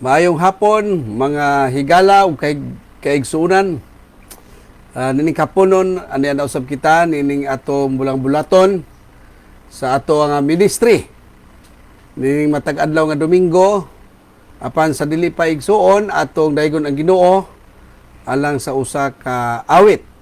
Maayong hapon, mga higala ug kaigsunan. Nining kaponon ani ana usab kita nining atong bulang-bulaton sa ato nga ministry. Nining matag adlaw nga Domingo apan sa dili pa igsuon atong daygon ang Ginoo alang sa usa ka awit.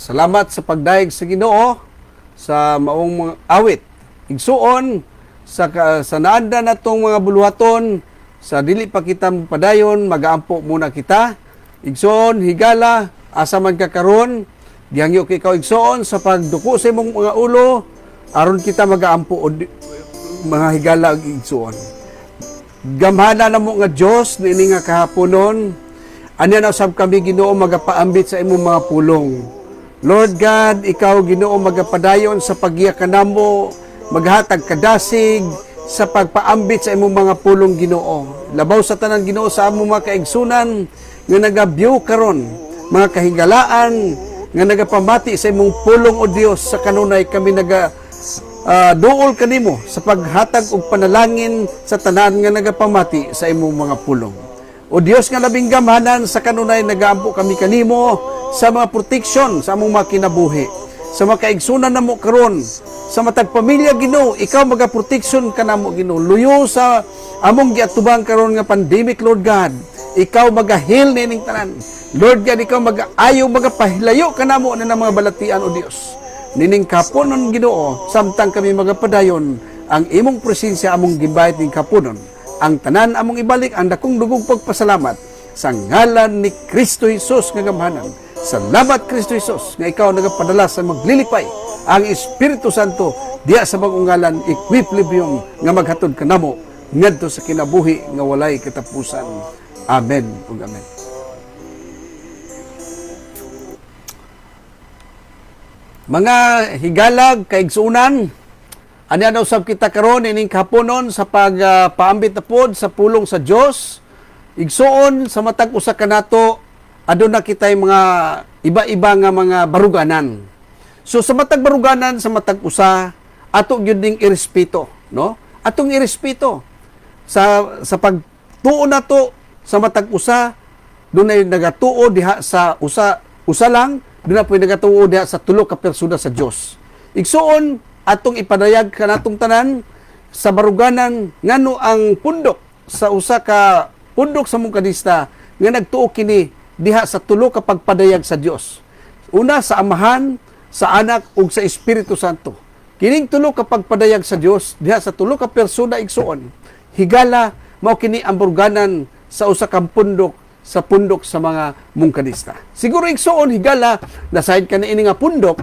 Salamat sa pagdayeg sa Ginoo sa maong mga awit. Igsuon sa naanda natong mga buluhaton sa dili pa kita padayon magaampo muna kita. Igsuon higala asa man ka karon gihangyo kay ikaw igsuon sa pagduko sa imong mga ulo aron kita magaampo mga higala ug igsuon. Gamhana namo nga Dios niini nga kahaponon anya na usab kami Ginoo magapaambit sa imong mga pulong. Lord God, ikaw Ginoo magapadayon sa paggiya kanamo, maghatag kadasig sa pagpaambit sa imong mga pulong Ginoo. Labaw sa tanan Ginoo sa among mga kaigsunan nga nagabiyo karon, mga kahigalaan nga nagapamati sa imong pulong o Dios sa kanunay kami duol kanimo sa paghatag og panalangin sa tanan nga nagapamati sa imong mga pulong. O Dios nga labing gamhanan sa kanunay nagaampo kami kanimo sa mga proteksyon sa among mga kinabuhi, sa mga kaigsunan namo karon, sa matag pamilya Ginoo, ikaw magaproteksyon ka namo Ginoo. Luyo sa among giatubang karon nga pandemic, Lord God, ikaw magahil nining tanan. Lord God, ikaw mag-ayaw magapahilayo ka namo na ng mga balatian o Dios. Nining kaponon Ginoo, samtang kami magapadayon ang imong presensya among gibayad ning kaponon. Ang tanan among ibalik ang dakong dugong pagpasalamat sa ngalan ni Kristo Jesus nga gamhanan. Salamat Kristo Jesus nga ikaw nagapadala sa maglilipay ang Espiritu Santo diya sa bagong ngalan equilibrium nga maghatod kanamo ngadto sa kinabuhi nga walay katapusan. Amen ug amen. Mga higalag kaigsunan, ani daw sab kita karon ining kahaponon sa pagpaambit na pod sa pulong sa Dios. Igsuon sa matag usa kanato aduna kitay mga iba-iba nga mga baruganan. So sa matag baruganan sa matag usa ato gyud ning irespeto, no? Atong irespeto sa pagtuo nato sa matag usa dunay nagatuo diha sa usa lang, dunay po nagatuo diha sa tulo ka persona sa Dios. Igsuon atong ipadayag kanatong tanan sa baruganan ngano ang pundok sa usa ka pundok sa mungkadista nga nagtuo kini diha sa tulo ka pagpadayag sa Dios. Una sa Amahan, sa Anak ug sa Espiritu Santo. Kining tulo ka pagpadayag sa Dios diha sa tulo ka persona igsuon. Higala mao kini ang baruganan sa usa ka pundok sa mga mungkadista. Siguro igsuon higala nasayod ka na ini nga pundok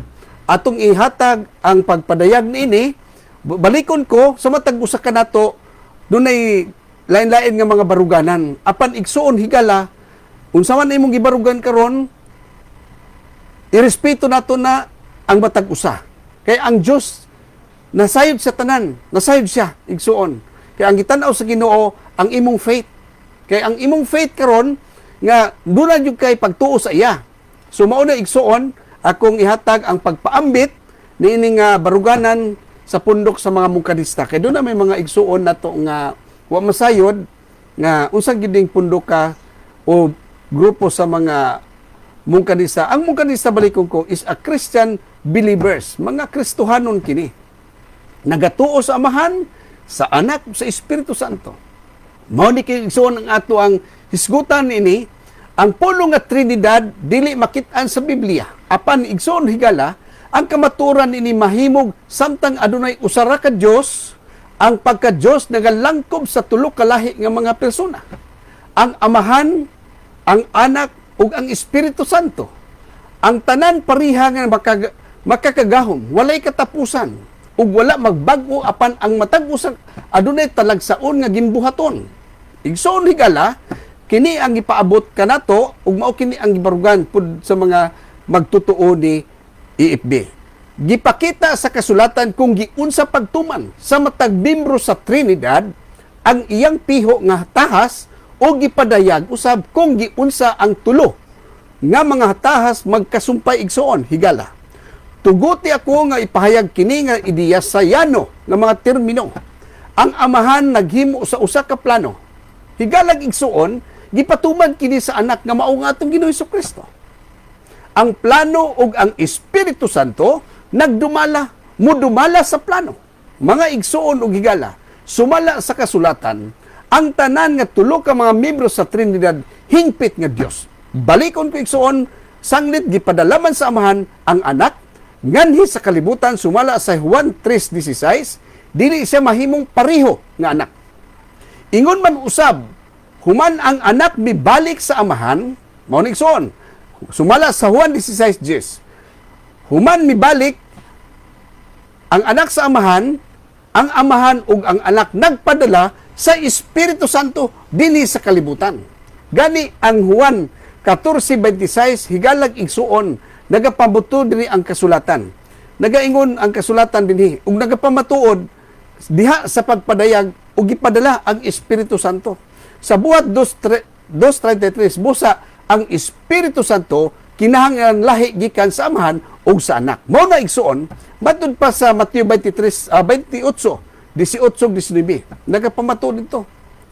atong ihatag ang pagpadayag niini. Balikon ko sa matag usa ka nato dunay lain-lain nga mga baruganan. Apan igsuon higala, unsa man imong gibarugan karon, irespeto nato na ang matag usa. Kay ang Dios nasayod sa tanan, nasayod siya igsuon. Kay ang gitan-aw sa Ginoo ang imong faith. Kay ang imong faith karon nga dunay jud kay pagtuo sa iya. So mao na igsuon akong ihatag ang pagpaambit niini nga baruganan sa pundok sa mga mungkadista. Kay doon na may mga igsuon nato nga wa masayod nga unsa giding pundok ka o grupo sa mga mungkadista. Ang mungkadista balikon ko is a Christian believers, mga Kristohanon kini. Nagatuo sa Amahan, sa Anak, sa Espiritu Santo. Mao ni igsuon ang ato ang hisgutan ini, ang pulong nga Trinidad dili makit-an sa Biblia. Apan igsuon higala ang kamaturan ini mahimog samtang adunay usara ka Dios. Ang pagka-Diyos nagalangkob sa tulo ka lahi nga mga persona. Ang Amahan, ang Anak, ug ang Espiritu Santo. Ang tanan pariha nga makakagahom, walay katapusan, ug wala magbag-o apan ang matag usa adunay talagsaon nga ginbuhaton. Igsoon higala, kini ang ipaabot kanato ug mao kini ang gibarugan pud sa mga magtutuo ni EFB. Gipakita sa kasulatan kung giunsa pagtuman sa matag membro sa Trinidad ang iyang piho nga tahas o gipadayag usab kung giunsa ang tulo nga mga tahas magkasumpay igsuon higala. Tuguti ako nga ipahayag kini nga ideya sa yano nga mga termino. Ang Amahan naghimo sa usa ka plano. Higalag igsuon gipatuman kini sa Anak nga mao nga atong Ginoo Jesucristo. Ang plano ug ang Espiritu Santo mudumala sa plano. Mga igsuon ug higala, sumala sa kasulatan, ang tanan nga tulo ka mga miyembro sa Trinidad hingpit nga Dios. Balikon ko igsuon, sanglit gipadalaman sa Amahan ang Anak, nganhi sa kalibutan sumala sa Juan 3:16, dili siya mahimong pareho nga anak. Ingon man usab, human ang Anak mibalik sa Amahan, mao ni igsuon, sumala sa Juan 16:10. Human mibalik ang Anak sa Amahan, ang Amahan ug ang Anak nagpadala sa Espiritu Santo dinhi sa kalibutan. Gani ang Juan 14:26 higalag igsuon nagapabuto dinhi ang kasulatan. Nagaingon ang kasulatan dinhi ug nagapamatuod diha sa pagpadayag ug gipadala ang Espiritu Santo. Sa buhat 2:33 busa ang Espiritu Santo kinahanglan lahi gikan sa Amahan o sa Anak. Mao na igsuon, matud pa sa Mateo 28:18, 19. Nagapamato dito.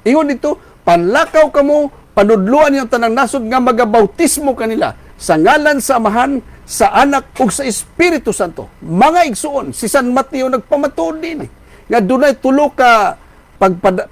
Ingon dito, panlakaw kamo panudluan niyo tanang nasod nga magabautismo kanila sa ngalan sa Amahan, sa Anak ug sa Espiritu Santo. Mga igsuon, si San Mateo nagpamatuod din nga dunay tulo ka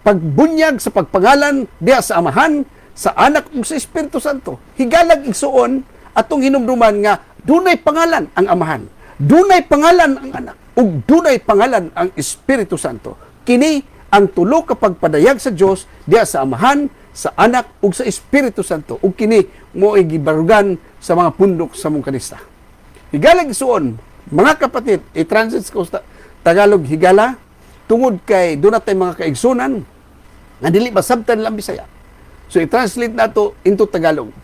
pagbunyag sa pagpangalan diha sa Amahan, sa Anak ug sa Espiritu Santo. Higalag igsuon atong hinumduman nga dunay pangalan ang Amahan, dunay pangalan ang Anak, ug dunay pangalan ang Espiritu Santo. Kini ang tulo ka pagpadayag sa Dios diha sa Amahan, sa Anak ug sa Espiritu Santo. Ug kini mo gibarugan sa mga pundok sa mong kanista. Higalag igsuon, mga kapatid, i-translate ko sa Tagalog higala tungod kay doon natin mga kaigsunan nga dili masabtan lang Bisaya. So i-translate nato into Tagalog.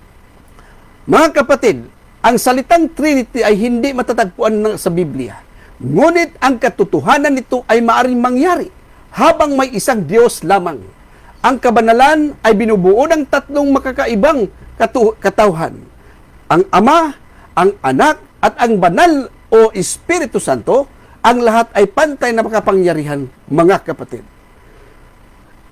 Mga kapatid, ang salitang Trinity ay hindi matatagpuan sa Biblia. Ngunit ang katotohanan nito ay maaring mangyari habang may isang Diyos lamang. Ang kabanalan ay binubuo ng tatlong makakaibang katauhan. Ang Ama, ang Anak, at ang Banal o Espiritu Santo, ang lahat ay pantay na makapangyarihan, mga kapatid.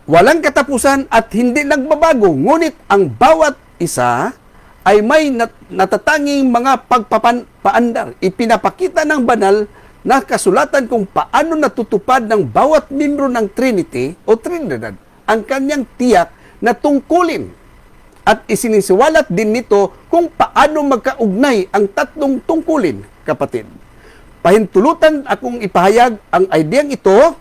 Walang katapusan at hindi nagbabago, ngunit ang bawat isa ay may natatanging mga pagpapaandar. Ipinapakita ng banal na kasulatan kung paano natutupad ng bawat membro ng Trinity o Trinidad ang kanyang tiyak na tungkulin. At isinisiwalat din nito kung paano magkaugnay ang tatlong tungkulin, kapatid. Pahintulutan akong ipahayag ang ideyang ito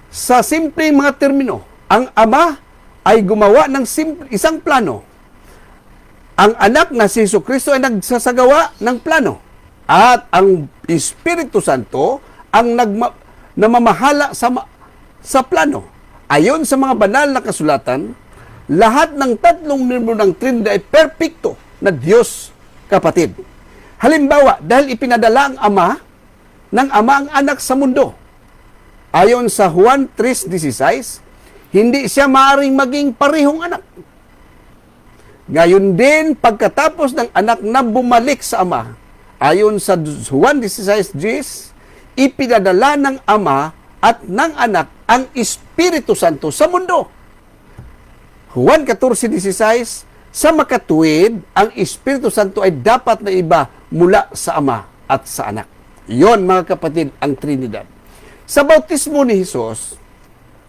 sa simpleng mga termino. Ang Ama ay gumawa ng isang plano. Ang Anak na si Jesucristo ay nagsasagawa ng plano. At ang Espiritu Santo ang namamahala sa plano. Ayon sa mga banal na kasulatan, lahat ng tatlong membro ng Trinidad ay perpekto na Diyos, kapatid. Halimbawa, dahil ipinadala ng Ama ang Anak sa mundo. Ayon sa Juan 3:16, hindi siya maaaring maging parehong anak. Ngayon din, pagkatapos ng Anak na bumalik sa Ama, ayon sa Juan 16:10, ipinadala ng Ama at ng Anak ang Espiritu Santo sa mundo. Juan 14:16, sa makatuwid, ang Espiritu Santo ay dapat na iba mula sa Ama at sa Anak. Iyon, mga kapatid, ang Trinidad. Sa bautismo ni Jesus,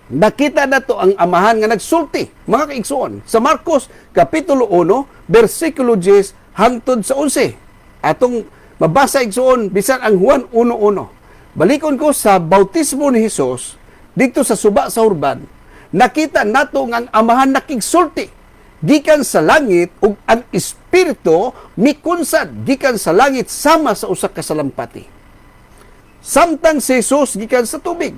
nakita na to ang Amahan nga nagsulti, mga kaigsuon. Sa Marcos, Kapitulo 1, versikulo 10, hangtod sa 11. Atong mabasa igsuon, bisan ang Juan 1:1. Balikon ko sa bautismo ni Jesus, dito sa suba sa Urban, nakita nato nga ang Amahan nakigsulti gikan sa langit ug ang Espiritu mikunsad gikan sa langit sama sa usa ka salampati. Samtang si Jesus gikan sa tubig,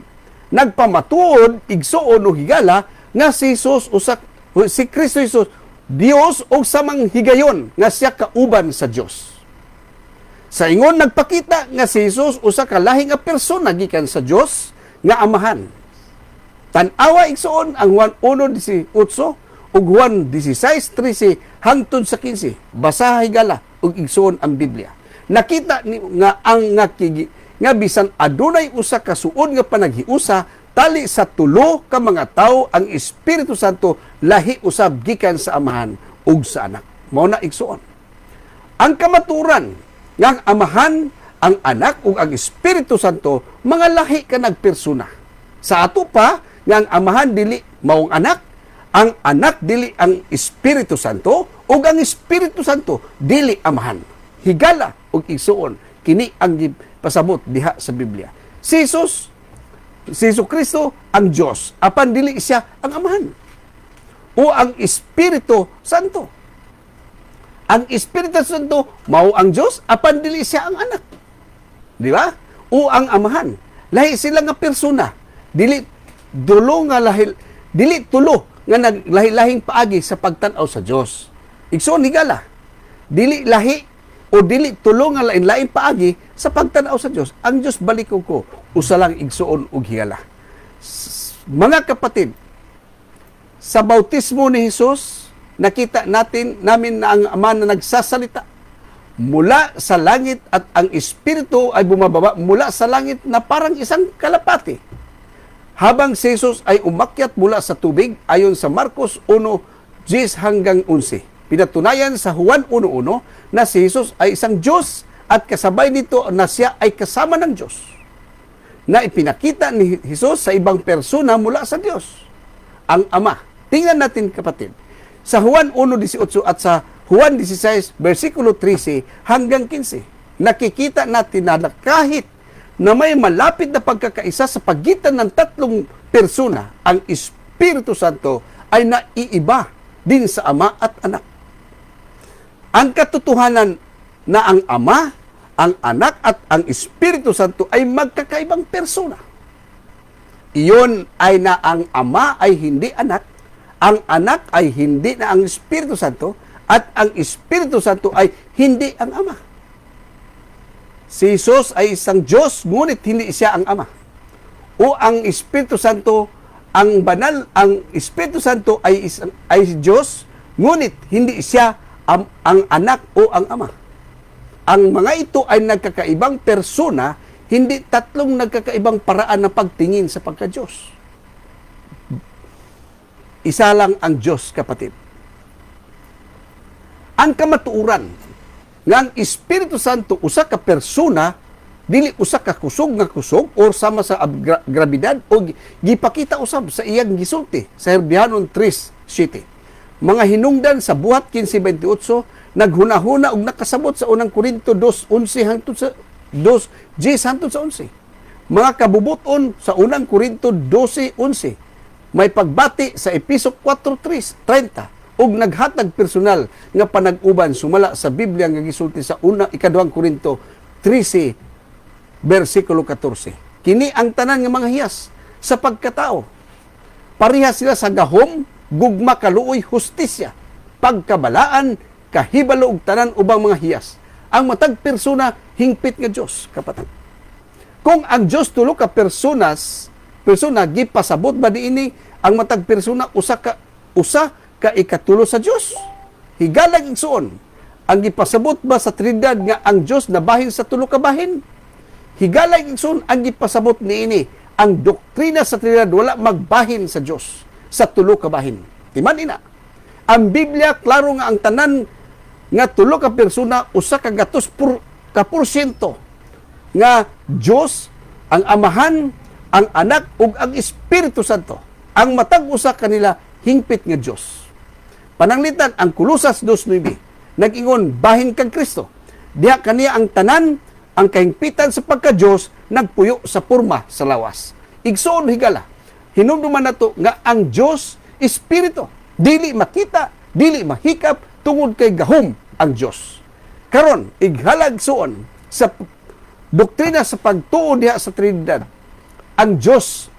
nagpamatuod igsuon o higala nga si Kristo Jesus Dios o samang higayon nga siya kauban sa Dios. Sa ingon nagpakita nga si Jesus usa ka lahi nga persona gikan sa Dios nga Amahan. Tan-awa igsuon ang Juan 1:18 ug Juan 16:13 hangtod sa 15. Basaha higala ug igsuon ang Biblia. Nakita ni nga ang nga bisan adunay usa ka suod nga panaghiusa tali sa tulo ka mga tawo ang Espiritu Santo lahi usab gikan sa Amahan ug sa Anak. Mao na igsuon. Ang kamaturan nga ang Amahan, ang Anak ug ang Espiritu Santo mga lahi ka nagpersona. Sa ato pa nga ang Amahan dili maong Anak, ang Anak dili ang Espiritu Santo ug ang Espiritu Santo dili Amahan. Higala ug igsuon kini ang pasabot diha sa Biblia. Si Jesucristo ang Dios, apan dili siya ang Amahan o ang Espiritu Santo. Ang Espiritu Santo mao ang Dios, apan dili siya ang Anak. Di ba? O ang Amahan. Lahi sila nga persona. Dili tulo nga naglahi-lahing paagi sa pagtan-aw sa Dios. Igsoon higala. Dili lahi o dili tulo nga lain-lain paagi sa pagtan-aw sa Dios. Ang Dios baliko ko usa lang igsuon ug higala. Mga kapatid, sa bautismo ni Jesus, nakita namin na ang Ama na nagsasalita mula sa langit at ang Espiritu ay bumababa mula sa langit na parang isang kalapati. Habang si Jesus ay umakyat mula sa tubig, ayon sa Marcos 1, 10 hanggang 11. Pinatunayan sa Juan 1:1 na si Jesus ay isang Diyos at kasabay nito na siya ay kasama ng Diyos, na ipinakita ni Jesus sa ibang persona mula sa Diyos, ang Ama. Tingnan natin, kapatid, sa Juan 1:18 at sa Juan 16, versikulo 13 hanggang 15, nakikita natin na kahit na may malapit na pagkakaisa sa pagitan ng tatlong persona, ang Espiritu Santo ay naiiba din sa Ama at Anak. Ang katotohanan na ang Ama, ang Anak at ang Espiritu Santo ay magkakaibang persona. Iyon ay na ang Ama ay hindi Anak, ang Anak ay hindi na ang Espiritu Santo, at ang Espiritu Santo ay hindi ang Ama. Si Jesus ay isang Diyos, ngunit hindi siya ang Ama. O ang Espiritu Santo, ang Espiritu Santo ay Diyos, ngunit hindi siya ang Anak o ang Ama. Ang mga ito ay nagkakaibang persona, hindi tatlong nagkakaibang paraan ng pagtingin sa pagka-Diyos. Isa lang ang Diyos, kapatid. Ang kamatuuran nga ang Espiritu Santo usa ka persona, dili usa ka kusog nga kusog or sama sa grabidad o gipakita usab sa iyang gisulti sa Hebreanon 3:7. Mga hinungdan sa buhat 15:28, naghunahuna og nakasabot sa unang Korinto 2:11 hangtod sa 2:10 hangtod sa 11. Mga kabubuton sa unang Korinto 12:11. May pagbati sa Episo 4:30 ug naghatag personal nga panag-uban sumala sa Biblia nga gisulti sa ikaduhang Korinto 13 versikulo 14. Kini ang tanan nga mga hiyas sa pagkatao. Parehas sila sa gahom, gugma, kaluoy, hustisya, pagkabalaan, kahibalo ug tanan ubang mga hiyas. Ang matag persona hingpit nga Dios, kapatid. Kung ang Dios tulo ka persona gipasabot ba diini ang matag persona usa ka ikatulo sa Dios? Higalag igsuon, ang gipasabot ba sa Trinidad nga ang Dios nabahin sa tulo ka bahin? Higalag igsuon, ang gipasabot niini ang doktrina sa Trinidad wala magbahin sa Dios sa tulo ka bahin. Timan ina. Ang Biblia klaro nga ang tanan nga tulo ka persona usa ka gatos ka porsyento nga Dios, ang Amahan, ang Anak ug ang Espiritu Santo. Ang matag usa kanila hingpit nga Dios. Pananglitan ang Kolosas 2:9 nag-ingon bahin kang Kristo. Diha kaniya ang tanan, ang kahingpitan sa pagka-Dios nagpuyo sa porma sa lawas. Igsoon higala, hinumduman nato nga ang Dios Espiritu, dili makita, dili mahikap tungod kay gahom ang Dios. Karon ighalag suon sa doktrina sa pagtuo diha sa Trinidad. Ang Dios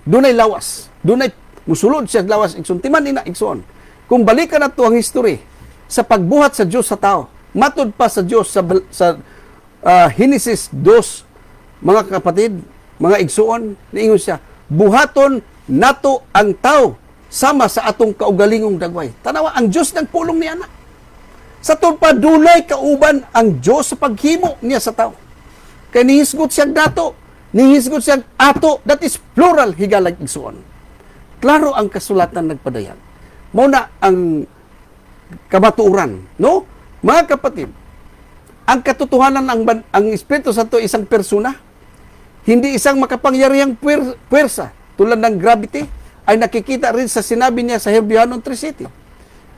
dunay lawas, dunay musulod siya lawas igsoon. Timan ina igsoon. Kung balikan nato ang history sa pagbuhat sa Dios sa tao, matud pa sa Dios sa Genesis 2, mga kapatid, mga igsoon, niingon siya, buhaton nato ang tao sama sa atong kaugalingong dagway. Tanawa, ang Dios nagpulong niya na. Sa tulpa, dunay kauban ang Dios sa paghimo niya sa tao. Kaya nihisgot siyang dato, nihisgot siyang ato, that is plural, higalag igsoon. Klaro ang kasulatan nagpadayag. Muna ang kamatuuran, no? Mga kapatid, ang katotohanan ang Espiritu Santo isang persona, hindi isang makapangyarihang puwersa tulad ng gravity, ay nakikita rin sa sinabi niya sa Hebreanon 3:7.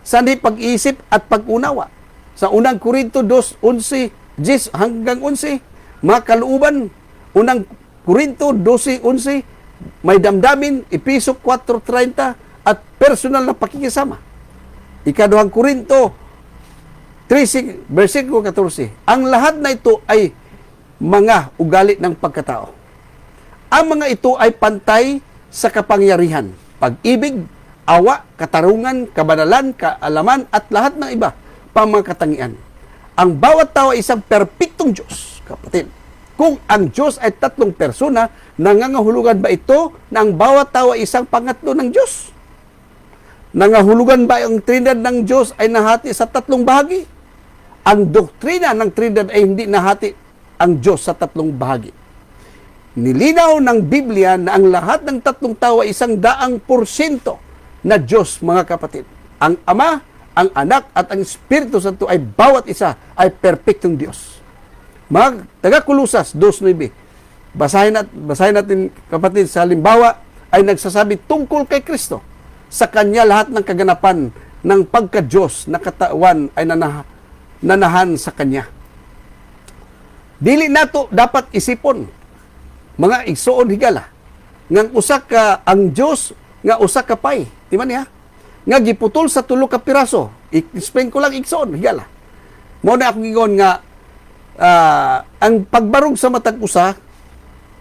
Sanhi pag-iisip at pag-unawa. Sa unang Korinto 2:11, 10 hanggang 11, mga kalooban, unang Korinto 12:11, may damdamin, Episo 4:30, at personal na pakikisama. Ikaduhang Korinto 13, versikulo 14. Ang lahat na ito ay mga ugali ng pagkatao. Ang mga ito ay pantay sa kapangyarihan, pag-ibig, awa, katarungan, kabanalan, kaalaman, at lahat ng iba pang mga katangian. Ang bawat tao ay isang perpektong Diyos, kapatid. Kung ang Diyos ay tatlong persona, nangangahulugan ba ito na ang bawat tao ay isang pangatlo ng Diyos? Nangahulugan ba ang Trinidad ng Diyos ay nahati sa tatlong bahagi? Ang doktrina ng Trinidad ay hindi nahati ang Diyos sa tatlong bahagi. Nilinaw ng Biblia na ang lahat ng tatlong tao ay 100% na Diyos, mga kapatid. Ang Ama, ang Anak, at ang Espiritu Santo ay bawat isa ay perpektong Diyos. Mga taga-Kulusas 2:9. Basahin natin, kapatid, sa halimbawa ay nagsasabi tungkol kay Kristo. Sa Kanya lahat ng kaganapan ng pagka-Diyos na katawan ay nanahan sa Kanya. Dili nato dapat isipon, mga igsuon higala, ngang usa ka ang Diyos nga usa ka pay. Di man niya? Nga giputol sa tulo ka piraso. I-explain ko lang igsoon, higala. Mo na akong ingon nga ang pagbarog sa matag usa,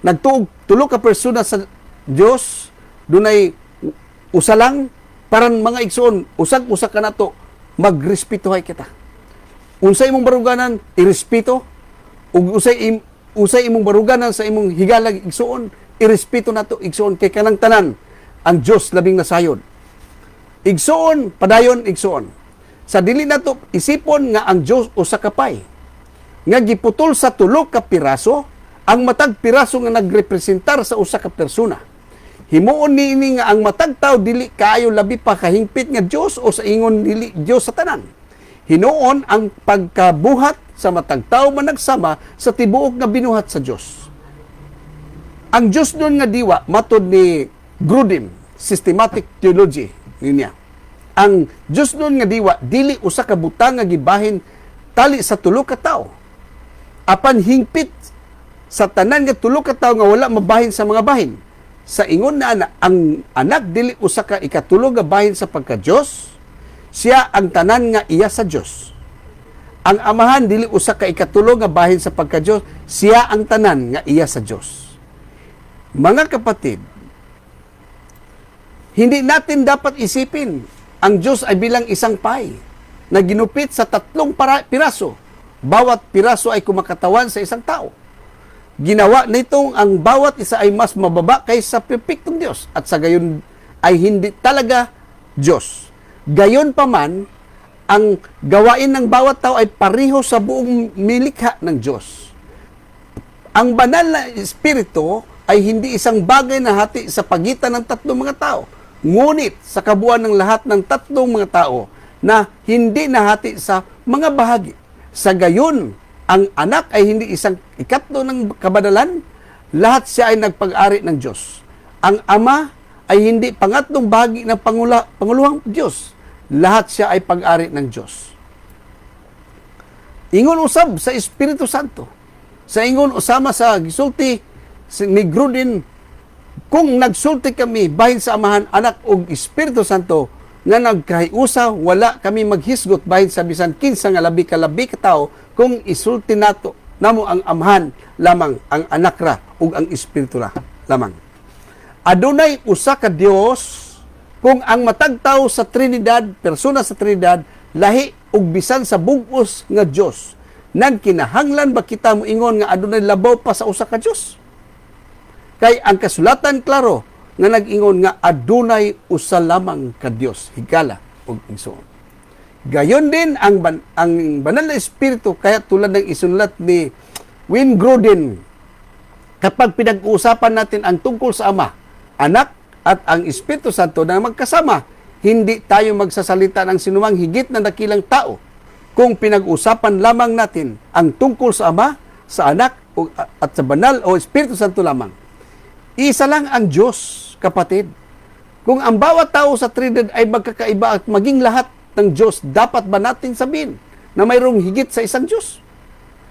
nagtuog tulo ka persona sa Dios, dunay usa lang, parang mga igsoon, usag-usa ka nato, magrespetuhay kita. Unsay imong baruganan, irespeto. Ug usay imong baruganan sa imong higalag igsoon, irespeto nato igsoon kay kanang tanan ang Dios labing nasayod. Igsoon, padayon igsoon. Sa dili nato isipon nga ang Dios usa ka pay. Nga giputol sa tulo ka piraso, ang matag piraso nga nagrepresentar sa usa ka persona. Himuon niini nga ang matag tawo dili kaayo labi pa kahingpit nga Dios o sa ingon dili Dios sa tanan. Hinuon ang pagkabuhat sa matag tawo man nagsama sa tibuok nga binuhat sa Dios. Ang Dios nun nga diwa matud ni Grudem, systematic theology niya. Ang Dios nun nga diwa dili usa ka butang nga gibahin tali sa tulo ka tawo. Apan hingpit sa tanan nga tulo ka tawo nga wala mabahin sa mga bahin. Sa ingon na ang anak dili usa ka ikatulo nga bahin sa pagka-Dios, siya ang tanan nga iya sa Dios. Ang amahan dili usa ka ikatulo nga bahin sa pagka-Dios, siya ang tanan nga iya sa Dios. Mga kapatid, hindi natin dapat isipin ang Dios ay bilang isang pay na ginupit sa tatlong piraso. Bawat piraso ay kumakatawan sa isang tao. Ginawa nitong ang bawat isa ay mas mababa kaysa perpektong Diyos at sa gayon ay hindi talaga Diyos. Gayon pa man, ang gawain ng bawat tao ay pareho sa buong milikha ng Diyos. Ang banal na Espiritu ay hindi isang bagay na hati sa pagitan ng tatlong mga tao, ngunit sa kabuuan ng lahat ng tatlong mga tao na hindi nahati sa mga bahagi. Sa gayon, ang anak ay hindi isang ikatlo ng kabanalan, lahat siya ay nagpag-ari ng Diyos. Ang ama ay hindi pangatlong bahagi ng panguluhang Diyos, lahat siya ay pag-ari ng Diyos. Ingon usab sa Espiritu Santo, sa ingon usama sa gisulti ni Grudem, kung nagsulti kami bahin sa amahan, anak ug Espiritu Santo, nga nagkahiusa, wala kami maghisgot bahin sa bisan kinsa nga labi ka tao, kung isulti nato namo ang amahan lamang, ang anak ra ug ang Espiritu ra lamang. Adunay usa ka Dios, kung ang matag tawo sa Trinidad, persona sa Trinidad, lahi ug bisan sa bug-os nga Dios, nagkinahanglan ba kita mo ingon nga adunay labaw pa sa usa ka Dios? Kay ang kasulatan klaro nga nag-ingon nga adunay usa lamang ka Dios, higala ug igsoon. Gayon din ang banal na Espiritu, kaya tulad ng isulat ni Win Grudem, kapag pinag-uusapan natin ang tungkol sa Ama, Anak at ang Espiritu Santo na magkasama, hindi tayo magsasalita ng sinumang higit na dakilang tao kung pinag-usapan lamang natin ang tungkol sa Ama, sa Anak at sa banal o Espiritu Santo lamang. Isa lang ang Diyos, kapatid. Kung ang bawat tao sa Trinidad ay magkakaiba at maging lahat ng Diyos, dapat ba natin sabihin na mayroong higit sa isang Diyos?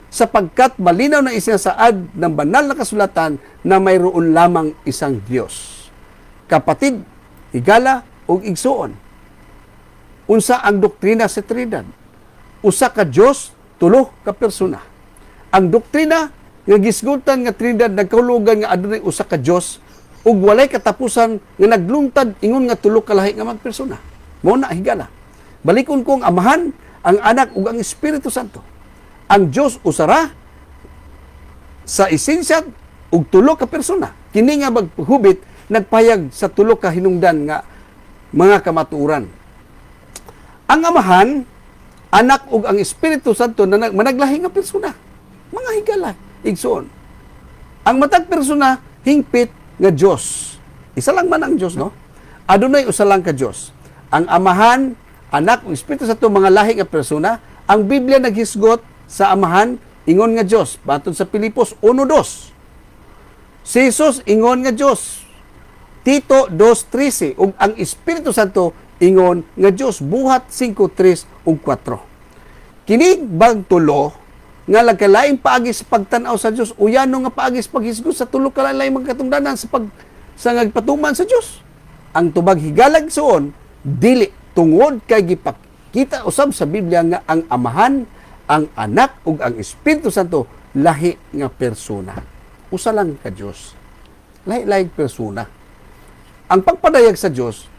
Sapagkat malinaw na isinasaad ng banal na kasulatan na mayroon lamang isang Diyos. Kapatid, higala o igsuon. Unsa ang doktrina sa Trinidad? Usa ka Diyos, tulo ka persona. Ang doktrina nga gisgutan nga Trinidad nagkahulugan nga adunay usa ka Dios ug walay katapusan nga nagluntad ingon nga tulo ka lahi nga magpersona. Mao na higala. Balikon kong amahan, ang anak ug ang Espiritu Santo. Ang Dios usara sa esensya ug tulo ka persona. Kini nga maghubit nagpayag sa tulo ka hinungdan nga mga kamatuoran. Ang amahan, anak ug ang Espiritu Santo na managlahi nga persona. Mga higala, igsoon. Ang matag persona, hingpit nga Diyos. Isa lang man ang Diyos, no? adunay usa lang ka Dios. Ang Amahan, Anak ug Espiritu Santo mga lahi nga persona. Ang Biblia naghisgot sa Amahan ingon nga Dios. Baton sa Pilipos 1:2. Si Jesus ingon nga Dios. Tito 2:13 ug ang Espiritu Santo ingon nga Dios. Buhat 5:3 ug 4. Kini bang tulo nga lagkalaing paagi sa pagtan-aw sa Dios, uyano nga paagi sa paghisgot sa tulo ka lain mga katungdanan sa nagpatuman sa Dios. Ang tubag higalag suon dili tungod kay gipakita usab sa Biblia nga ang Amahan, ang Anak ug ang Espiritu Santo lahi nga persona. Usa lang ka Dios. Lahi-lahi persona. Ang pagpadayag sa Dios,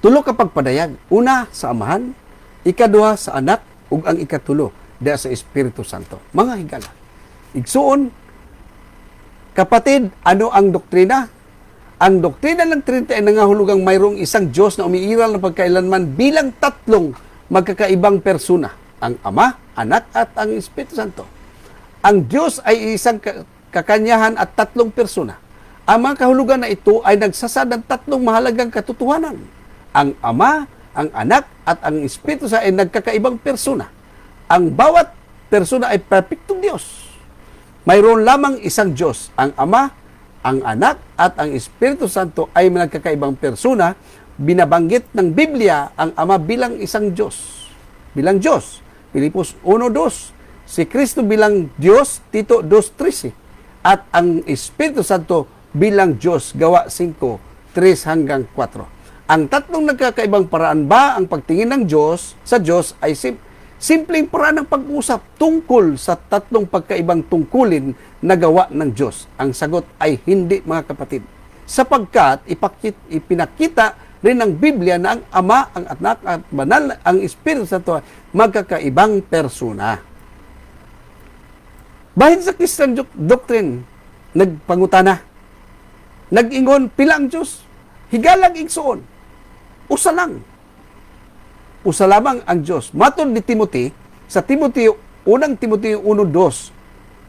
tulo ka pagpadayag. Una sa Amahan, ikaduha sa Anak ug ang ikatulo diha sa Espiritu Santo. Mga higala. Igsuon, kapatid, ano ang doktrina? Ang doktrina ng Trinity ay nangahulugang mayroong isang Diyos na umiiral na pagkailanman bilang tatlong magkakaibang persona. Ang Ama, Anak, at ang Espiritu Santo. Ang Diyos ay isang kakanyahan at tatlong persona. Ang mga kahulugan na ito ay nagsasad ng tatlong mahalagang katotohanan. Ang Ama, ang Anak, at ang Espiritu Santo ay nagkakaibang persona. Ang bawat persona ay perfectong Diyos. Mayroon lamang isang Diyos, ang Ama, ang Anak, at ang Espiritu Santo ay nagkakaibang persona. Binabanggit ng Biblia ang Ama bilang isang Diyos. Bilang Diyos. Pilipos 1:2. Si Kristo bilang Diyos, Tito 2:13. At ang Espiritu Santo bilang Diyos, Gawa 5:3 hanggang 4. Ang tatlong nagkakaibang paraan ba ang pagtingin ng Diyos sa Diyos ay simpleng paraan ng pag-usap tungkol sa tatlong pagkaibang tungkulin na gawa ng Diyos? Ang sagot ay hindi, mga kapatid. Sapagkat ipinakita rin ng Biblia na ang Ama, ang Anak, at Banal, ang Espiritu Santo ay magkakaibang persona. Bahin sa Christian doctrine, nagpangutana, nag-ingon, pila ang Diyos? Higalag igsuon. Usa lang. Usa lamang ang Diyos. Matod ni Timothy, sa unang Timothy 1:2,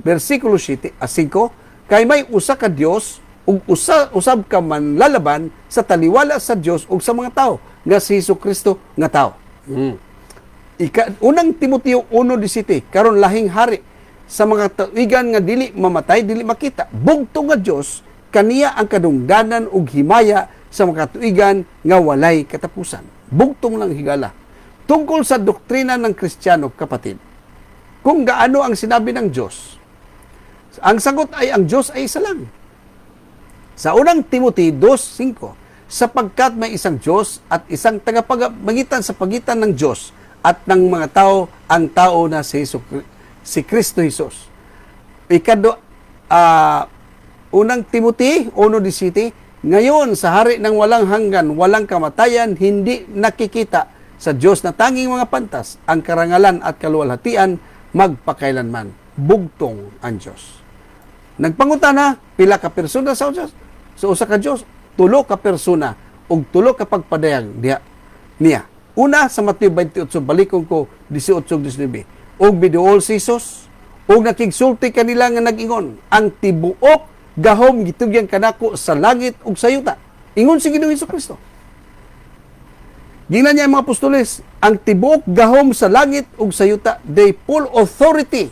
versikulo 5, kay may usa ka Dios ug usab ka manlalaban sa taliwala sa Dios ug sa mga tao nga si Jesucristo nga tao. Unang Timothy 1:17, karon lahing hari sa mga tuigan nga dili mamatay, dili makita. Bugtong nga Dios kaniya ang kadungganan ug himaya sa mga tuigan nga walay katapusan. Bugtong lang higala. Tungkol sa doktrina ng Kristiyano, kapatid, kung gaano ang sinabi ng Diyos, ang sagot ay ang Diyos ay isa lang. Sa unang Timothy 2:5, sapagkat may isang Diyos at isang tagapamagitan sa pagitan ng Diyos at ng mga tao, ang tao na si Kristo Jesus. Unang Timothy 1:17, ngayon sa hari ng walang hanggan, walang kamatayan, hindi nakikita sa Diyos na tanging mga pantas, ang karangalan at kaluwalhatian magpakailanman. Bugtong ang Diyos. Nagpangutana, pila ka persona sa Diyos? Sa usa ka Diyos, tulo ka persona ug tulo ka pagpadayag niya. Una sa Mateo 28, balikon ko 18-19. Og biduol si Jesus, og nakigsulti kanila nga nag-ingon, ang tibuok gahom gitugyan kanako sa langit ug sa yuta. Ingon si Ginoong Hesukristo. Gina niya ang mga apostoles, ang tibuok gahom sa langit ug sa yuta, they full authority.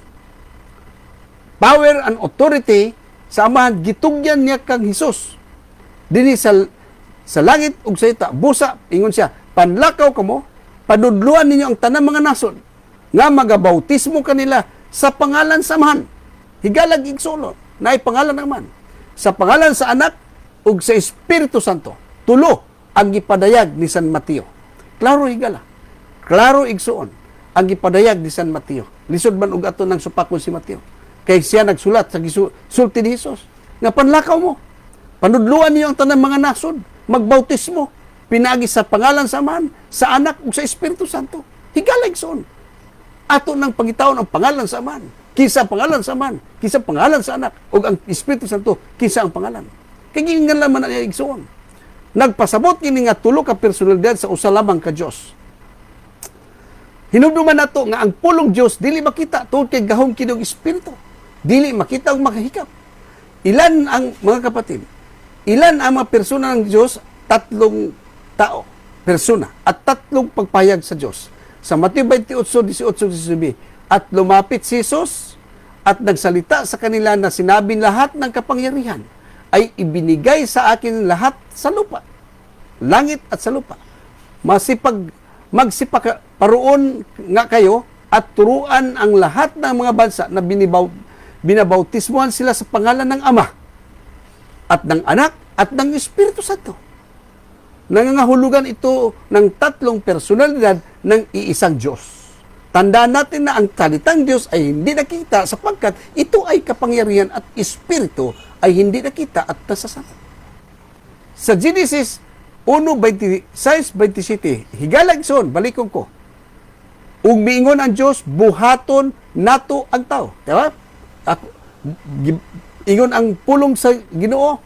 Power and authority sa Amahan, gitugyan niya kang Hesus. Dini sa langit ug sa yuta, busa, ingon siya, panlakaw kamo, panudluan ninyo ang tanang mga nasod, nga magabautismo kanila sa pangalan sa Amahan. Higalag igsulo, na pangalan naman. Sa pangalan sa Anak ug sa Espiritu Santo. Tulo ang gipadayag ni San Mateo. Klaro higala. Klaro igsuon ang gipadayag ni San Mateo. Lisod man og ato ng supakon si Mateo. Kay siya nagsulat sa sulti ni Jesus. Nga panlakaw mo. Panudluan niyo ang tanang mga nasod. Magbautismo. Pinagi sa pangalan sa Amahan, sa Anak ug sa Espiritu Santo. Higala igsuon. Ato nang pangitawon ang pangalan sa Amahan. Kisa ang pangalan sa Amahan. Kisa ang pangalan sa Anak. ug ang Espiritu Santo. Kisa ang pangalan. Kaya gingan naman ang igsuon. Nagpasabot kini nga tulo ka personalidad sa usa lamang ka Dios. Hinumduman nato nga ang pulong Dios dili makita tungod kay gahom kining espiritu. Dili makita ug makahikap. Ilan ang mga kapatid? Ilan ang mga persona ng Dios tatlong tao, persona, at tatlong pagpayag sa Diyos. Sa Mateo 28:18-19, at lumapit si Jesus at nagsalita sa kanila na sinabing lahat ng kapangyarihan ay ibinigay sa akin lahat sa lupa, langit at sa lupa. Magsiparoon nga kayo at turuan ang lahat ng mga bansa na binabautismuhan sila sa pangalan ng Ama at ng Anak at ng Espiritu Santo. Nangangahulugan ito ng tatlong personalidad ng iisang Diyos. Tandaan natin na ang salitang Diyos ay hindi nakita sapagkat ito ay kapangyarihan at Espiritu ay hindi nakita at nasasama. Sa Genesis 1:26-27, higalag son, balikon ko. Ug miingon ang Diyos, buhaton nato ang tao. Diba? Ingon ang pulong sa Ginoo,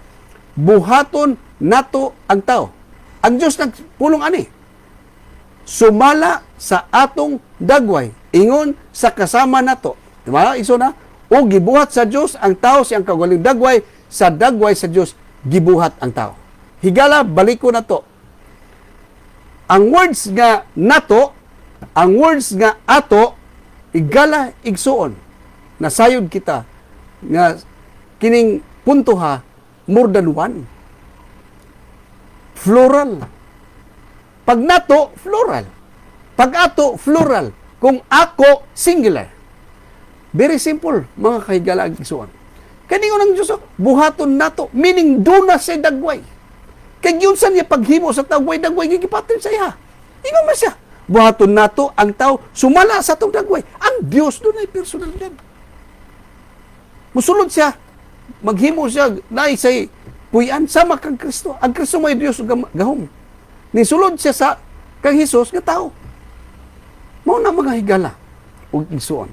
buhaton nato ang tao. Ang Diyos nagpulong ani. Sumala sa atong dagway. Ingon sa kasama nato. Diba? Iso na. O gibuhat sa Diyos ang tao siyang kaugaling dagway. Sa dagway sa Diyos, gibuhat ang tao. Higala, balik ko na to. Ang words nga nato, ang words nga ato, higala igsuon. Nasayod kita nga kining punto ha, more than one. Plural. Pag nato, plural. Pag ato, plural. Kung ako, singular. Very simple, mga kahigala igsuon. Kaningon ng Diyos, buhaton nato, meaning do na sa dagway. Kaya yun sa niya paghimo sa dagway, gigipatin sa iya. Ingon man siya, buhaton nato ang tao, sumala sa itong dagway. Ang Diyos doon ay personalidad. Musulod siya, maghimo siya, naisay puyan, sama kang Kristo. Ang Kristo may Diyos gahom. Nisulod siya sa kang Hesus nga tao. Mao na mga higala o igsuon.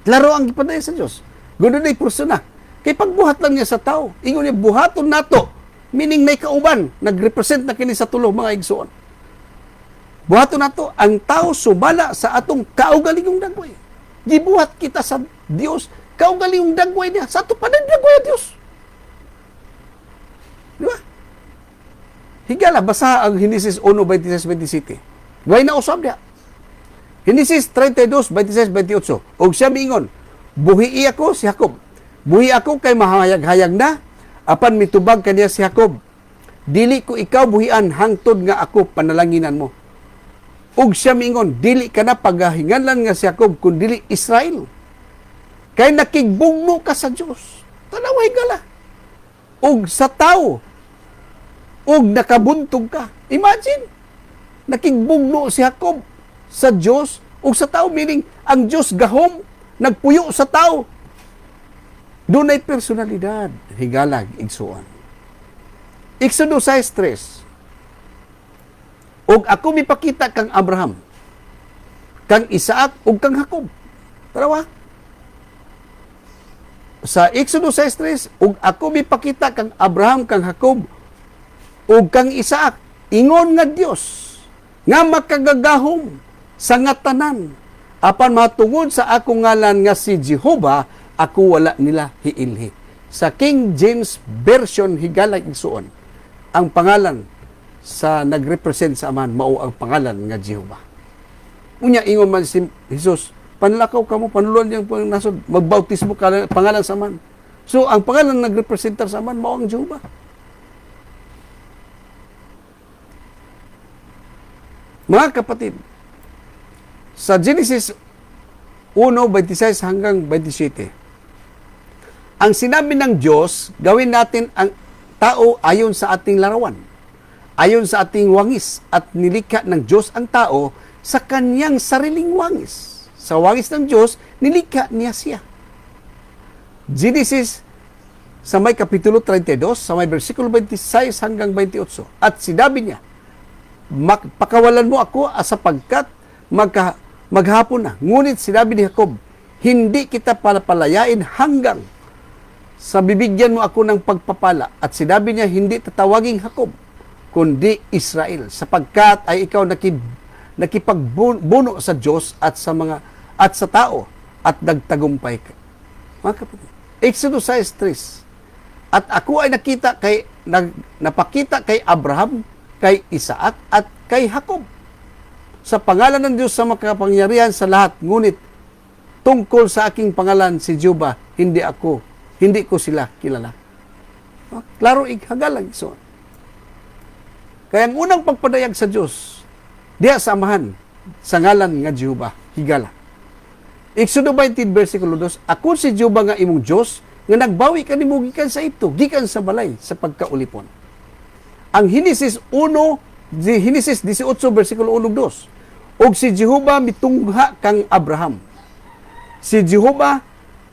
Klaro ang gipadaya sa Diyos. Gano'n ay persona. Kay pagbuhat lang niya sa tao, ingon niya, buhaton nato. Meaning may kauban, nag-represent na kini sa tulo, mga igsuon. Buhaton nato, ang tao sumala sa atong kaugalingong dagway. Gibuhat kita sa Dios, kaugalingong dagway niya, sa ato panagdagway ang Dios. Di ba? Higala, basa ang Genesis 1:26-27. Way na usab niya. Genesis 32:26-28. Og siya miingon, buhi ako si Jacob. Buhi ako kay mahayag-hayag na, apan mitubag kaniya si Jacob. Dili ko ikaw buhian, hangtod nga ako panalanginan mo. Og siya miingon, dili ka na pagahinganlan nga si Jacob, kun dili Israel. Kay nakigbugno ka sa Dios. Tanaw higala. Og sa tao, og nakabuntog ka. Imagine, nakigbugno si Jacob sa Diyos o sa tao, meaning ang Diyos gahom, nagpuyo sa tao. Doon ay personalidad, higalag, igsuan. Exodus 6:3. Og ako mipakita kang Abraham, kang Isaac, og kang Jacob. Tarawa? Sa Exodus 6:3, og ako mipakita kang Abraham, kang Jacob, og kang Isaac. Ingon nga Dios, nga makagagahom sa ngatanan, apan matungod sa akong ngalan nga si Jehovah, ako wala nila hiilhi. Sa King James Version, higalag igsuon, ang pangalan sa nagrepresent sa aman, mao ang pangalan nga Jehovah. Unya, ingon man si Jesus, panlakaw ka mo, panulon niyang nasod, magbautismo ka, pangalan sa aman. So, ang pangalan nagrepresentar sa aman, mao ang Jehovah. Mga kapatid, sa Genesis 1:26-27, ang sinabi ng Diyos, gawin natin ang tao ayon sa ating larawan, ayon sa ating wangis, at nilikha ng Diyos ang tao sa kanyang sariling wangis. Sa wangis ng Diyos, nilikha niya siya. Genesis sa may kapitulo 32, sa may versikulo 26-28, at sinabi niya, pakawalan mo ako sapagkat maghapon na. Ngunit sinabi ni Jacob, hindi kita palayain hanggang sa bibigyan mo ako ng pagpapala. At sinabi niya, hindi tatawaging Jacob, kundi Israel, sapagkat ay ikaw nakipagbuno sa Diyos at sa tao at nagtagumpay ka. Mga kapatid, Exodus 6:3. At ako ay nakita kay napakita kay Abraham, kay Isaac, at kay Jacob. Sa pangalan ng Diyos sa makapangyarihan sa lahat, ngunit tungkol sa aking pangalan si Jehovah, hindi ko sila kilala. Klaro hagalang so. Kaya ang unang pagpadayag sa Diyos, diya sa amahan, sa ngalan nga Jehovah, higala. Exodo 20, versikulo 2, ako si Jehovah nga imong Diyos, nga nagbawi ka ni mo gikan sa ito, gikan sa balay, sa pagkaulipon. Ang Henesis 18, versikulo 1-2, og si Jehovah mitungha kang Abraham. Si Jehovah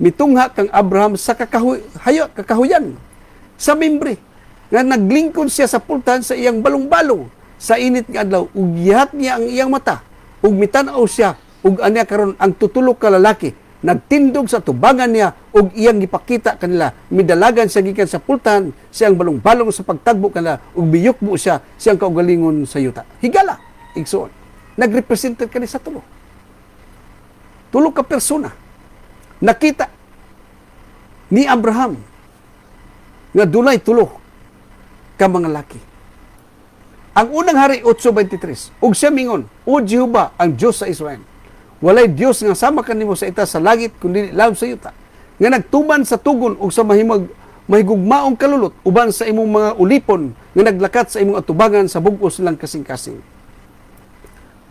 mitungha kang Abraham sa kakahuyan, sa membre, nga naglingkod siya sa pultan sa iyang balong-balong, sa init nga adlaw, ug gihat niya ang iyang mata, ug mitanaw siya, ug anya karon ang tutulok ka lalaki, nagtindog sa tubangan niya, ug iyang gipakita kanila, midalagan siya gikan sa pultan, siyang balong-balong sa pagtagbo kanila, ug biyukbo siya, siyang kaugalingon sa yuta. Higala, igsoon. Nagrepresent kani sa tulo. Tulo ka persona. Nakita ni Abraham nga dunay tulo ka mga laki. Ang unang hari 8:23, ug siya mingon, O Jehovah, ang Diyos sa Israel, walay Diyos nga sama kanimo sa ita sa langit kundi laom sa yuta, nga nagtuman sa tugon ug sa mahigugmaong kalulot uban sa imong mga ulipon nga naglakat sa imong atubangan sa bug-os silang kasing-kasing.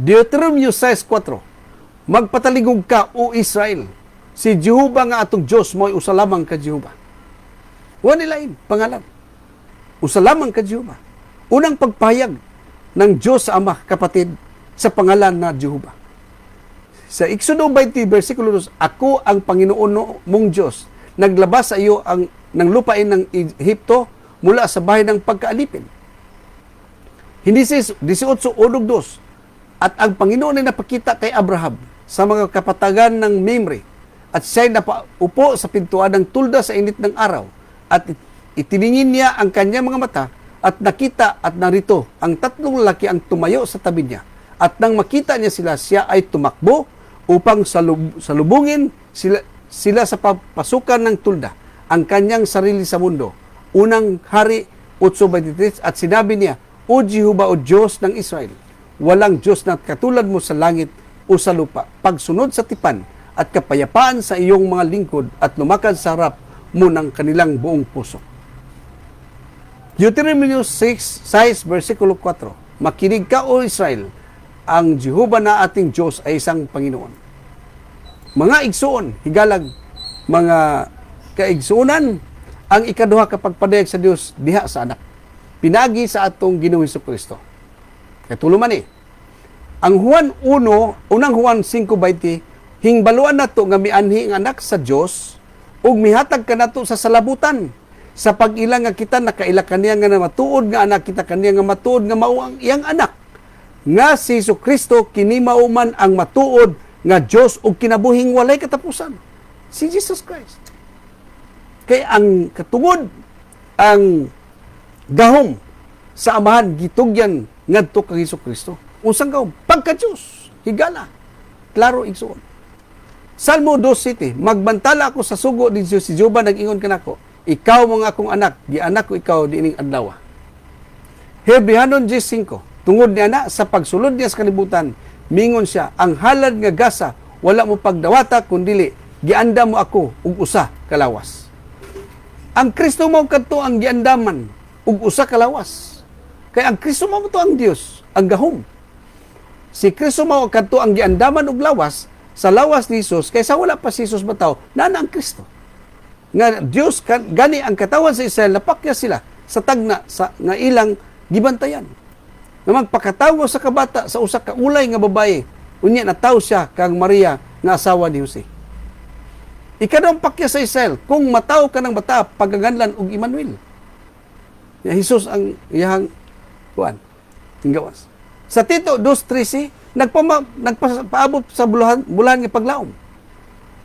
Deuteronomio 6:4, magpataligog ka, O Israel, si Jehovah nga atong Diyos, mo'y usa lamang ka Jehovah. Wala lain pangalan. Usa lamang ka Jehovah. Unang pagpahayag ng Diyos sa Ama, kapatid, sa pangalan na Jehovah. Sa Exodo 20, versikulo 2, ako ang Panginoon mong Diyos, naglabas sa iyo ng lupain ng Ehipto mula sa bahay ng pagkaalipin. Henesis 18:1-2, at ang Panginoon ay napakita kay Abraham sa mga kapatagan ng Mamre, at siya'y napaupo sa pintuan ng tulda sa init ng araw, at itiningin niya ang kanyang mga mata, at nakita at narito ang tatlong lalaki ang tumayo sa tabi niya. At nang makita niya sila, siya ay tumakbo upang salubungin sila sa papasukan ng tulda, ang kanyang sarili sa mundo. Unang hari 8:23, at sinabi niya, O Jehovah, O Diyos ng Israel, walang Diyos na katulad mo sa langit o sa lupa, pagsunod sa tipan at kapayapaan sa iyong mga lingkod at lumakad sa harap mo ng kanilang buong puso. Deuteronomio 6, versikulo 4, makinig ka, O Israel, ang Jehovah na ating Diyos ay isang Panginoon. Mga igsoon, higalag, mga kaigsuonan, ang ikaduha kapag padayag sa Diyos diha sa anak, pinagi sa atong Ginoong Hesukristo. Katuluman ang unang Juan 5:20, hingbaluan nato nga mianhi ang anak sa Dios ug mihatag kanato sa salabutan sa pag-ila nga kita nakaila kaniya nga matuod nga anak kita kaniya nga matuod nga mao ang iyang anak nga si Hesukristo kini mao man ang matuod nga Dios ug kinabuhing walay katapusan, si Jesus Christ. Kay ang katungod ang gahom sa amahan gitugyan ngadto kang Hesukristo. Unsang gahom? Pagka-Diyos. Higala. Klaro igsuon. Salmo 2:7, magbantala ako sa sugo ni Diyos, si Jehovah nag-ingon kanako, ikaw mga akong anak, di anak ko ikaw diining adlaw. Hebrehanon 10:5, tungod niya na sa pagsulod niya sa kalibutan, mingon siya, ang halad nga gasa wala mo pagdawata kundili gianda mo ako ug usa kalawas. Ang Kristo mao kadto ang giandaman ug usa kalawas. Kay ang Kristo mao to ang Dios, ang gahom. Si Kristo mao kadto ang giandaman ug lawas, sa lawas ni Jesus, kaysa wala pa si Jesus bataw, nana ang Kristo. Nga Dios gani ang katawan sa Israel, napakya sila sa tagna sa nga ilang gibantayan. Nga magpakatawo sa kabata sa usa ka ulay nga babae, unya nataw siya kang Maria nga asawa ni Jose. Ikadong pakya sa Israel, kung mataw ka ng bata, pagaganlan og Emmanuel. Ya Jesus ang iyang kuan, gawas. Sa Tito 2:13, nagpaabot sa bulahan nga paglaom.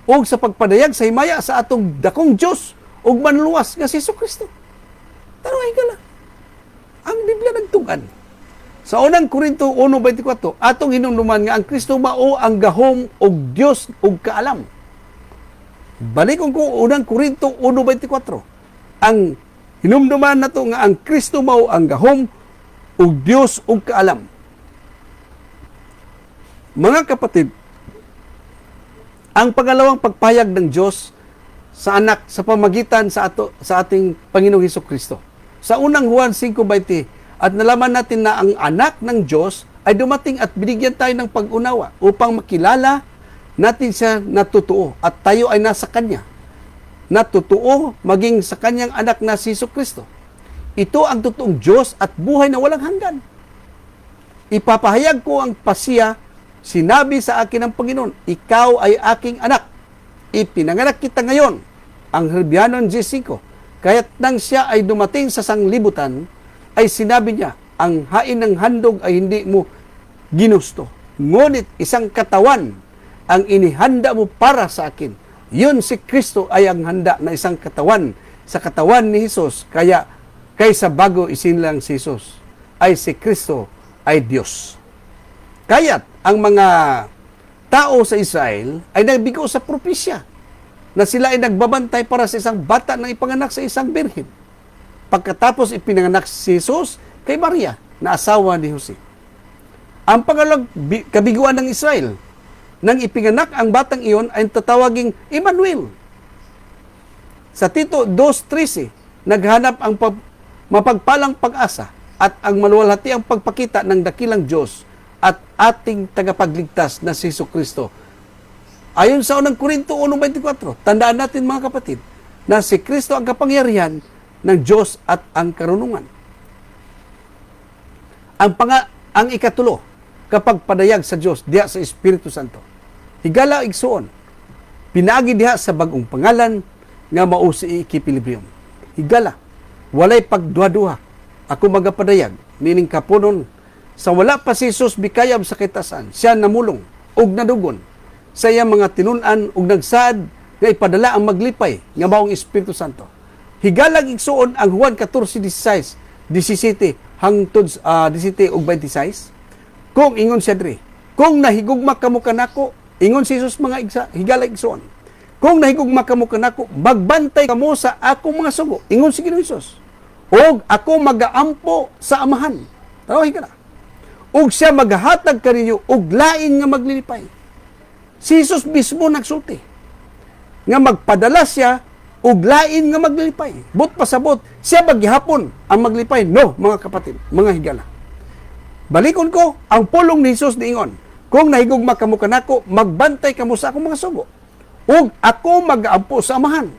O sa pagpadayag sa himaya sa atong dakong Diyos ug manluwas nga si Jesucristo. Taruhay ka lang. Ang Biblia nagtugan. Sa unang Korinto 1:24, atong hinumduman nga ang Kristo mao ang gahom og Dios ug kaalam. Balik ko unang Korinto 1:24. Ang Hinumduman nato nga ang Kristo mao ang gahom ug Dios ug kaalam. Mga kapatid, ang pangalawang pagpayag ng Diyos sa anak sa pamagitan sa ating Panginoong Hesukristo. Sa unang Juan 5:20, at nalaman natin na ang anak ng Diyos ay dumating at binigyan tayo ng pag-unawa upang makilala natin siya na totoo at tayo ay nasa Kanya. Na totoo maging sa Kanyang anak na si Hesukristo. Ito ang totoong Diyos at buhay na walang hanggan. Ipapahayag ko ang pasiya, sinabi sa akin ng Panginoon, ikaw ay aking anak. Ipinanganak kita ngayon. Ang Hebreanon 10:5. Kaya't nang siya ay dumating sa sanglibutan, ay sinabi niya, ang hain ng handog ay hindi mo ginusto. Ngunit isang katawan ang inihanda mo para sa akin. Yun si Kristo ay ang handa na isang katawan sa katawan ni Jesus. Kaysa bago isinlang si Jesus, ay si Kristo ay Diyos. Kaya't ang mga tao sa Israel ay nagbigo sa propesya na sila ay nagbabantay para sa isang bata na ipanganak sa isang birhen. Pagkatapos ipinanganak si Jesus kay Maria na asawa ni Jose. Ang pangalawang kabiguan ng Israel nang ipinganak ang batang iyon ay tatawaging Emmanuel. Sa Tito 2:13, naghanap ang mapagpalang pag-asa at ang maluwalhati ang pagpakita ng dakilang Diyos at ating tagapagligtas na si Jesucristo. Ayon sa unang Korinto 1:24, tandaan natin mga kapatid, na si Kristo ang kapangyarihan ng Diyos at ang karunungan. Ang ikatulo, kapag padayag sa Diyos, diha sa Espiritu Santo. Higala igsuon, pinaagi diha sa bagong pangalan nga mao si Equilibrium. Higala, walay pagduha-duha. Ako magapadayag, nining kapunon, sa wala pa si Jesus bikayab sa kitasan, siya namulong ug nadugon sa iyang mga tinunan ug nagsaad nga ipadala ang maglipay nga maong Espiritu Santo. Higalag igsuon ang Juan 14:16, 17 hangtod 17 ug 26. Kung ingon siya diri, kung nahigugma kamo kanako, ingon si Jesus mga higalag igsuon. Kung nahigugma kamo kanako, magbantay kamo sa akong mga sugo, ingon si Ginoong Hesus. Og ako magaampo sa amahan. Tawag ka na. Og siya maghatag kaninyo og lain nga maglilipay. Si Jesus mismo nagsulti nga magpadala siya og lain nga maglilipay. But pasabot, siya maghihapon ang maglipay. No, mga kapatid, mga higala. Balikon ko, ang pulong ni Jesus niingon, kung nahigugma kamo kanako, magbantay kamo sa akong mga sugo. Og ako mag-aampo sa amahan.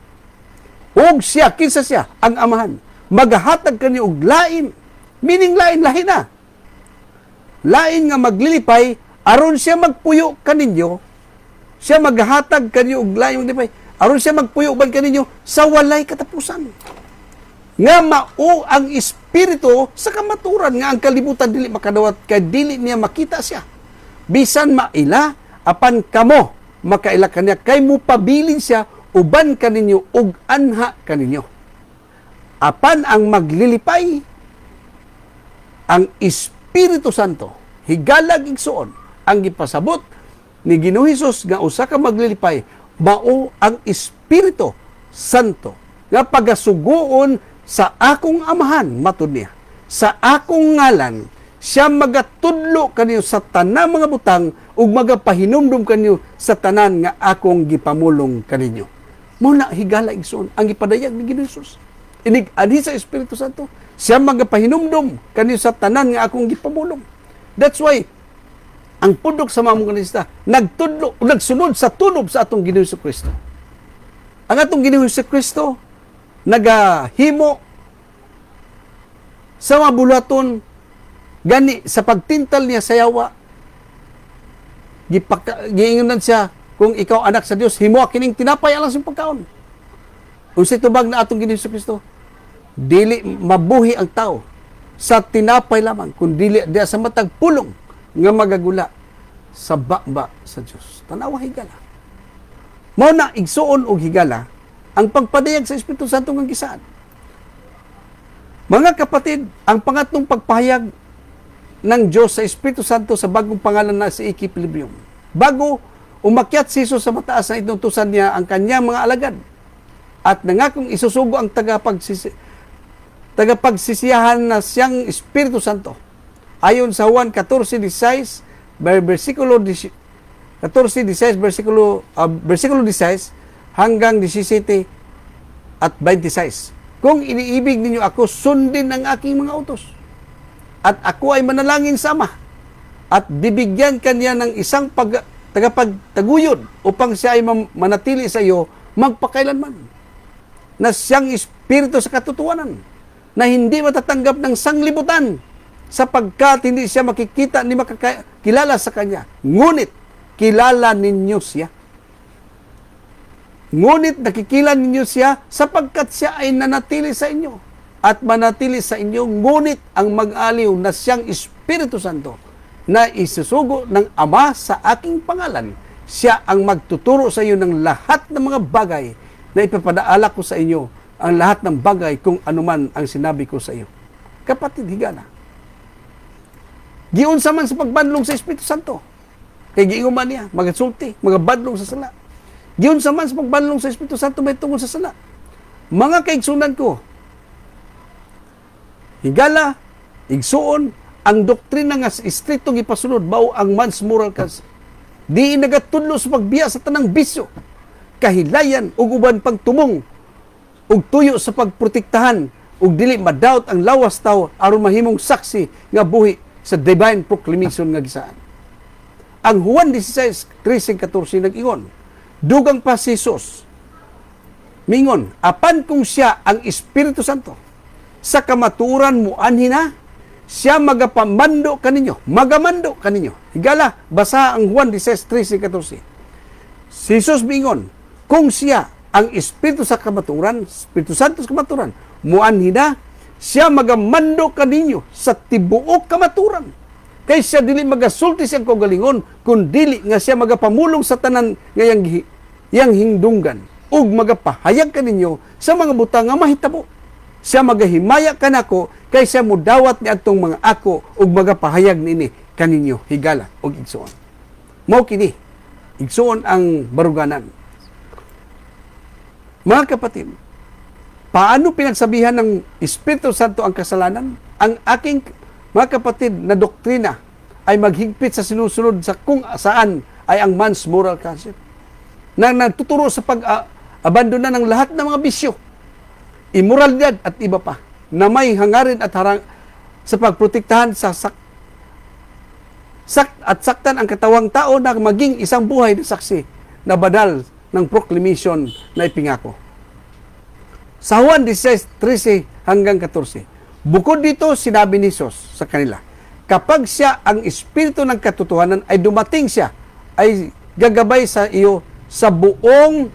Og siya, kinsa siya, ang amahan. Maghatag kanyo og lain. Meaning lain, lahi na. Lain nga maglilipay, aron siya magpuyo kaninyo, siya maghatag kanyo og lain maglilipay, aron siya magpuyo ban kaninyo sa walay katapusan. Nga mao ang Espiritu sa kamaturan, nga ang kalibutan dili makadawat, kay dili niya makita siya. Bisan maila, apan kamo, makaila kaniya, kay mo pabilin siya, uban kaninyo, ug anha kaninyo. Apan ang maglilipay, ang Espiritu Santo, higalag igsuon, ang gipasabot ni Ginoong Hesus nga usa ka maglilipay, mao ang Espiritu Santo nga pagasugoon sa akong amahan, matud niya. Sa akong ngalan, siya magatudlo kanyo sa tanang mga butang ug magapahinumdum kanyo sa tanan nga akong gipamulong kaninyo. Muna higala igsuon ang gipadayag ni Ginoong Hesus. Inig anhi sa Espiritu Santo, siya magapahinumdum kanyo sa tanan nga akong gipamulong. That's why ang pundok sa mamong kanista nagtudlo, nagsunod sa tunob sa atong Ginoong Jesucristo. Ang atong Ginoong Jesucristo nagahimo sa mga bulaton gani sa pagtintal niya sa yawa. Giingonan siya, kung ikaw anak sa Dios, himo kining tinapay alang sa pagkaon. Unsay tubag na atong Ginoong Jesucristo? Dili mabuhi ang tao sa tinapay lamang, kundi diya sa matag pulong nga magagula sa baba sa Dios. Tanawa higala. Mao na igsuon og higala ang pagpadayag sa Espiritu Santo nga gisaan. Mga kapatid, ang pangatlong pagpahayag ng Diyos sa Espiritu Santo sa bagong pangalan na si Equilibrium. Bago umakyat si Jesus sa mataas na inutusan niya ang kanyang mga alagad at nangakong isusugo ang tagapagsisiyahan na siyang Espiritu Santo. Ayon sa Juan 14:16, versikulo 14:16 versikulo 16 hanggang 17 at 26. Kung iniibig ninyo ako, sundin ang aking mga utos. At ako ay manalangin sa Ama, at bibigyan kanya ng isang tagapagtaguyod upang siya ay manatili sa iyo magpakailanman. Na siyang Espiritu sa katotohanan, na hindi matatanggap ng sanglibutan, sapagkat hindi siya makikita ni makakilala sa kanya. Ngunit, kilala ninyo siya. Ngunit nakikilala ninyo siya sapagkat siya ay nanatili sa inyo at manatili sa inyo. Ngunit ang mag-aliw na siyang Espiritu Santo na isusugo ng Ama sa aking pangalan, siya ang magtuturo sa iyo ng lahat ng mga bagay na ipapadaala ko sa inyo, ang lahat ng bagay kung anuman ang sinabi ko sa iyo. Kapatid, higala. Giunsa man sa pagbadlong sa Espiritu Santo. Kay giingon man niya, magasulti, magabadlong sa sala. Giunsa man sa pagbadlong sa Espiritu Santo may tungkol sa sala. Mga kaigsunan ko, higala, igsuon, ang doktrina nga istritong ipasunod, mao ang man's moral cause. Di nagatudlo sa pagbiya sa tanang bisyo, kahilayan, ug uban pagtumong, ug tuyo sa pagprotektahan, ug dili madoubt ang lawas tao aron mahimong saksi nga buhi sa divine proclamation nga gisaan. Ang Juan 16:13-14 nag-ingon, dugang pa si Jesus, mingon, apan kung siya ang Espiritu Santo, sa kamaturan mo anhina, siya magapamando kaninyo, magamando kaninyo. Higala, basa ang Juan 16:13-14. Si Jesus mingon, kung siya ang Espiritu sa kamaturan, Espiritu Santo sa kamaturan, mo anhina, siya magamando kaninyo sa tibuok kamaturan. Kay siya dili magasulti siyang kaugalingon, kung dili nga siya magapamulong sa tanan ngayang yang hingdunggan, ug magapahayag kaninyo sa mga butang nga mahitabo. Siya magahimaya kanako, kay siya mudawat ni atong mga ako, ug magapahayag nini kaninyo, higala ug igsuon. Mao kini, igsuon ang baruganan. Mga kapatid, paano pinagsabihan ng Espiritu Santo ang kasalanan? Ang aking mga kapatid na doktrina ay maghigpit sa sinusunod sa kung saan ay ang man's moral concept na nagtuturo sa pag-abandona ng lahat ng mga bisyo, immoralidad at iba pa na may hangarin at harang sa pagprotektahan sa saktan ang katawang tao na maging isang buhay na saksi na banal ng proclamation na ipingako. Sa Juan 16:13 hanggang 14, bukod dito, sinabi ni Jesus sa kanila, kapag siya ang Espiritu ng katotohanan ay dumating siya, ay gagabay sa iyo sa buong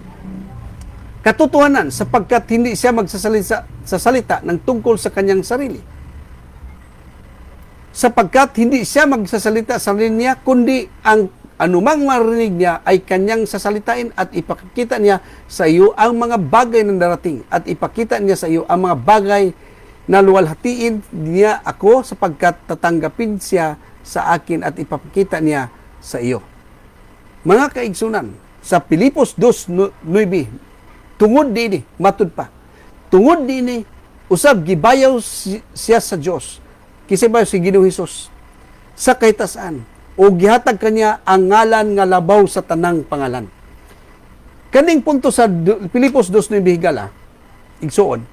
katotohanan sapagkat hindi siya magsasalita sa salita ng tungkol sa kanyang sarili. Sapagkat hindi siya magsasalita sa sarili niya, kundi ang anumang marinig niya ay kanyang sasalitain at ipakita niya sa iyo ang mga bagay na darating at ipakita niya sa iyo ang mga bagay na luwalhatiin niya ako sapagkat tatanggapin siya sa akin at ipapakita niya sa iyo. Mga kaigsunan, sa Pilipos 2:9, tungod din matud pa. Tungod din usab gibayaw siya sa Dios. Kisibayo si Ginoong Hesus sa kahitasan o gihatag kanya ang ngalan nga labaw sa tanang pangalan. Kaning punto sa Pilipos 2:9 higala, igsuon,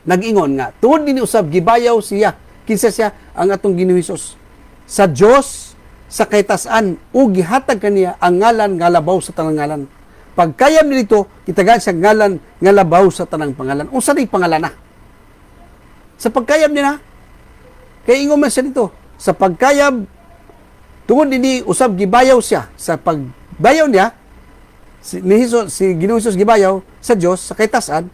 nag-ingon nga, tungod din usab gibayaw siya, kinsa siya ang atong Ginoong Hesus sa Dios sa kahitasan o gihatag kaniya ang ngalan nga labaw sa tanang ngalan. Pagkayam nito, kitagaan siya ngalan nga labaw sa tanang pangalan. Unsa ni pangalan na? Sa pagkayam niya, kay ingon man siya dito, sa pagkayam, tungod din usab gibayaw siya, sa pagbayaw niya, si Ginoong Hesus gibayaw sa Dios sa kahitasan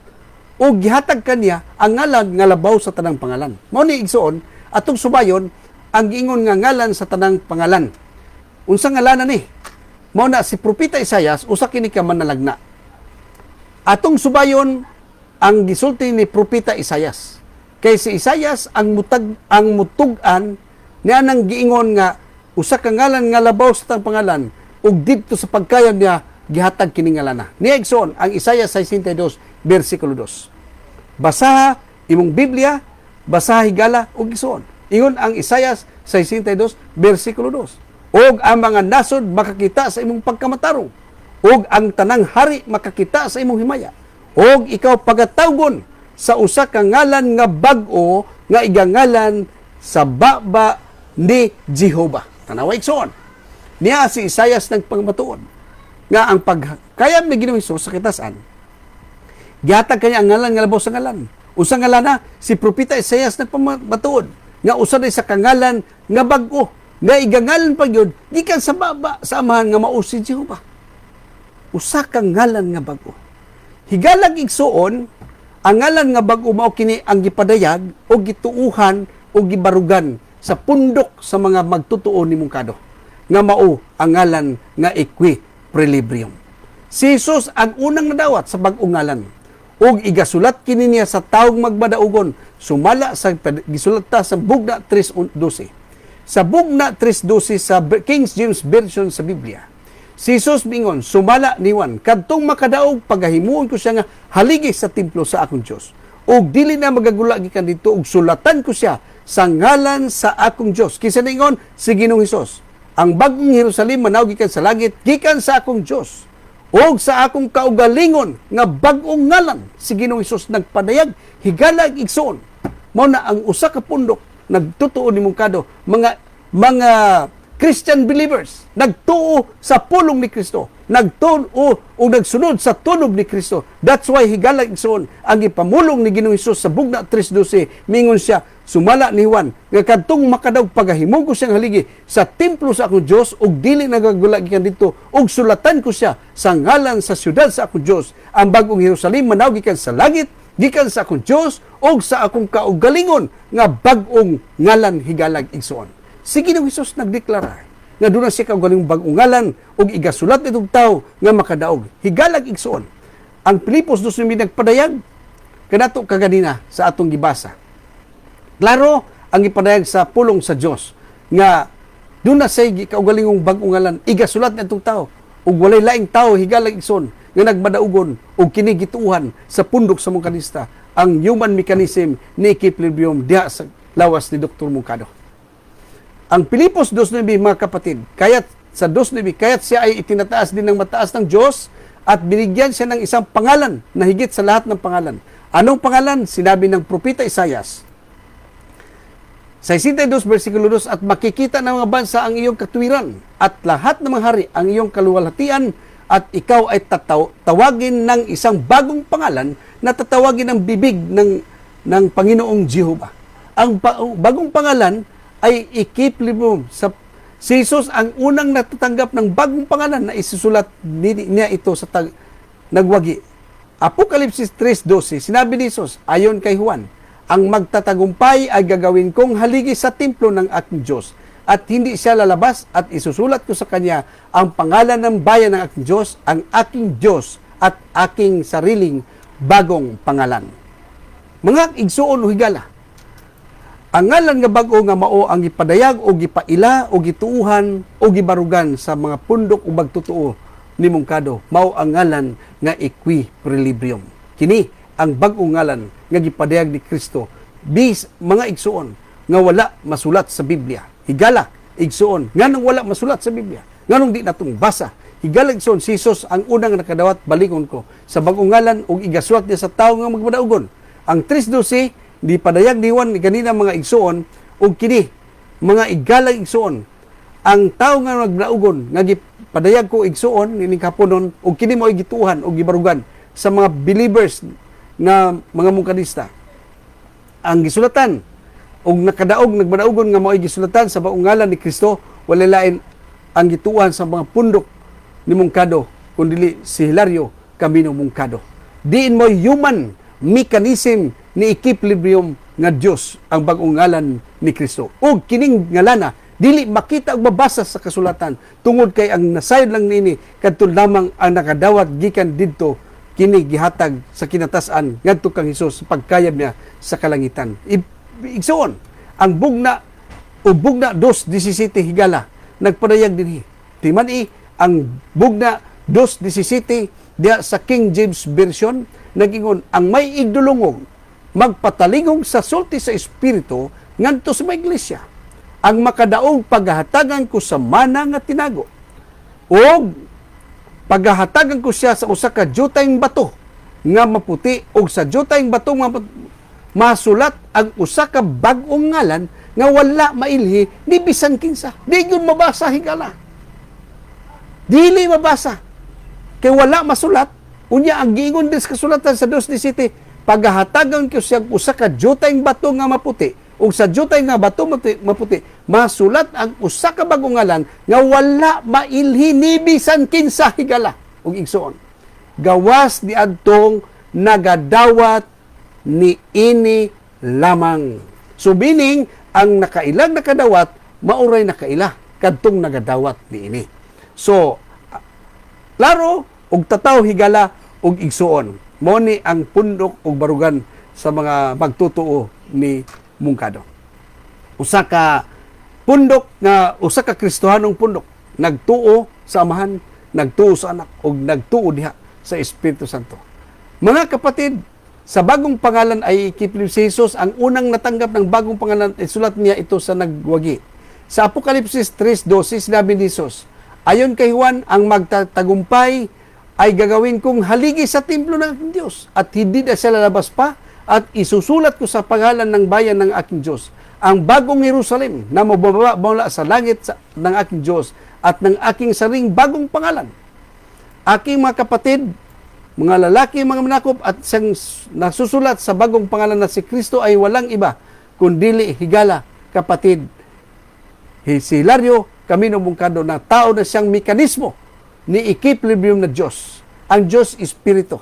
o gihatag kaniya ang ngalan nga labaw sa tanang pangalan. Mao ni igsuon, atong subayon, ang giingon nga ngalan sa tanang pangalan. Unsa ngalan ni? Mao na si Propeta Isaias, usa kini ka manalagna. Atong subayon ang gisulti ni Propeta Isaias. Kay si Isaias ang mutug-an niya nang giingon nga usa ka ngalan nga labaw sa tanang pangalan ug didto sa pagkayam niya gihatag kini ngalan na. Niya igsoon ang Isaias 62 versikulo 2. Basaha imong Biblia, basa higala ug igsuon. Ingon ang Isaias 62 bersikulo 2. Og ang mga nasod makakita sa imong pagkamatarong, og ang tanang hari makakita sa imong himaya. Og ikaw pagatawgon sa usa ka ngalan nga bag-o nga igangalan sa baba ni Jehovah. Tanawa igsoon. Niya si Isaias nagpangmatuod nga ang pagkayam ni Ginoong Hesus sa kitasan, gihatag kanya ang ngalan nga labaw sa ngalan. Usa ngalan na si propeta Isaias nagpamatuod nga usa day sa kangalan nga bag-o nga igangalan pa gyud gikan sa baba sa amahan nga mao si Jehovah. Usa ka ngalan nga bag-o. Higalag igsuon, ang ngalan nga bag-o mao kini ang gipadayag o gituuhan o gibarugan sa pundok sa mga magtutuo ni mungkado nga mao ang ngalan nga equilibrium. Si Jesus ang unang nadawat sa bag-ong ngalan ug igasulat kini niya sa taong magbadaugon sumala sa gisulat ta sa Bugna 3:12. Sa Bugna 3:12 sa King James Version sa Biblia, si Jesus mingon, sumala ni Juan, kadtong makadaog pagahimuon ko siya nga haligi sa templo sa akong Dios. Ug dili na magagula gikan dito ug sulatan ko siya sa ngalan sa akong Dios. Kinsa ningon si Ginoong Hesus, ang bagong Jerusalem manaw gikan sa langit gikan sa akong Dios. Og sa akong kaugalingon nga bag-ong ngalan si Ginoong Hesus nagpadayag higalag igsoon. Mao na ang usa ka pundok nagtutuo ni mungkado mga Christian believers nagtuo sa pulong ni Kristo, nagtuo o nagsunod sa tunog ni Kristo. That's why higalag igsoon ang ipamulong ni Ginoong Hesus sa Bugna 3:12 mingon siya sumala ni Juan nga kadtong makadaog pagahimong ko siyang haligi sa templo sa akong Dios ug dili nagagula gikan dito ug sulatan ko siya sa ngalan sa syudad sa akong Dios. Ang bagong Jerusalem manaw gikan sa langit gikan sa akong Dios ug sa akong kaugalingon nga bag-ong ngalan higalag igsoon. Si Ginoong Hesus nagdeklara nga doon na siya kaugalingong bag-ong ngalan ug igasulat itong tao nga makadaog higalag igsoon. Ang Pilipos 2:9 nagpadayag kanato kaganina sa atong gibasa. Klaro ang ipadayag sa pulong sa Dios nga doon na siya kaugalingong bag-ong ngalan igasulat na itong tao ug walay laing tao higalag igsoon nga nagmadaugon ug kini gituuhan sa pundok sa mong kanista ang human mechanism ni equilibrium diha sa lawas ni Dr. Mungkado. Ang Pilipos 2:9 mga kapatid, kayat sa 2:9 kayat siya ay itinataas din ng mataas ng Diyos at binigyan siya ng isang pangalan na higit sa lahat ng pangalan. Anong pangalan? Sinabi ng propeta Isaias. Sa 62 bersikulo 2, at makikita ng mga bansa ang iyong katuwiran at lahat ng mga hari ang iyong kaluwalhatian at ikaw ay tawagin ng isang bagong pangalan na tatawagin ng bibig ng Panginoong Jehovah. Ang bagong pangalan ay equilibrium. Si Jesus ang unang natatanggap ng bagong pangalan na isusulat niya ito sa nagwagi. Apokalipsis 3:12, sinabi ni Jesus, ayon kay Juan, ang magtatagumpay ay gagawin kong haligi sa templo ng aking Diyos at hindi siya lalabas at isusulat ko sa kanya ang pangalan ng bayan ng aking Diyos, ang aking Diyos at aking sariling bagong pangalan. Mga igsuon o higala, ang ngalan nga bag-o nga mao ang ipadayag o gipaila o gituuhan o gibarugan sa mga pundok o magtutuo ni mungkado mao ang ngalan nga equilibrium. Kini ang bag-ong ngalan nga gipadayag ni Kristo bis mga igsuon nga wala masulat sa Biblia. Higala igsuon nganong wala masulat sa Biblia. Nganong di natong basa. Higala igsuon si Jesus ang unang nakadawat balingon ko sa bag-ong ngalan ug igasulat niya sa tawo nga magmadaugon. Ang 3:12 di padayag ni Juan kanina mga igsuon ug kini mga igalag igsuon ang tawo nga nagdaugon nga gipadayag ko igsuon nining kapunon ug kini mao gituhan ug gibarugan sa mga believers nga mga mungkadista. Ang gisulatan ug nakadaog nagmadaugon nga mao gisulatan sa baong ngalan ni Kristo wala lain ang gituan sa mga pundok ni mungkado kundi si Hilario Camino Mungkado. Diin mo human mechanism ni equilibrium nga Dios ang bag-ong ngalan ni Kristo. Ug kining ngalana dili makita ug mabasa sa kasulatan tungod kay ang nasayod lang nini kadto lamang ang nakadawat gikan didto kini gihatag sa kinatasan ngadto kang Hesus pagkayab niya sa kalangitan. Igsuon ang Bugna o Bugna 2:17 higala nagpadayag dinhi. Timani ang Bugna 2:17 diha sa King James Version nagingon ang may igdulungog magpataligog sa sulti sa espiritu ngadto sa mga iglesia, ang makadaog paghahatagan ko sa mana nga tinago, o paghahatagan ko siya sa usa ka jutayng bato nga maputi, o sa jutayng bato nga masulat ang usa ka bag-ong ngalan nga wala mailhi ni bisan kinsa. Di yun mabasa higala. Dili mabasa. Kay wala masulat. Unya ang giingon din sa kasulatan sa 2:17, paghahatagan ko siya usa ka jutayng bato nga maputi, ug sa jutay nga bato maputi masulat ang usa ka bagong ngalan nga wala mailhi ni bisan kinsa higala. Ug igsoon, gawas di adtong nagadawat ni ini lamang. So meaning, ang nakailang nakadawat, mauray nakaila kadtong nagadawat ni ini. So, klaro, og tataw higala, og igsuon. Mo ni ang pundok og barugan sa mga magtutuo ni Mungkado. Usa ka pundok nga, usa ka Kristohanong pundok, nagtuo sa Amahan, nagtuo sa Anak, og nagtuo diha sa Espiritu Santo. Mga kapatid, sa bagong pangalan ay Kiplip si Jesus, ang unang natanggap ng bagong pangalan, isulat niya ito sa nagwagi. Sa Apokalipsis 3:12, sinabi ni Jesus, ayon kay Juan, ang magtatagumpay ay gagawin kong haligi sa templo ng aking Diyos, at hindi na siya lalabas pa, at isusulat ko sa pangalan ng bayan ng aking Diyos, ang bagong Jerusalem na mababa mula sa langit ng aking Diyos, at ng aking saring bagong pangalan. Aking mga kapatid, mga lalaki, mga manakop, at siyang nasusulat sa bagong pangalan na si Kristo ay walang iba, kundili higala, kapatid, si Hilario Camino Mungkado, na tao na siyang mekanismo ni equilibrium na Diyos. Ang Diyos Espiritu.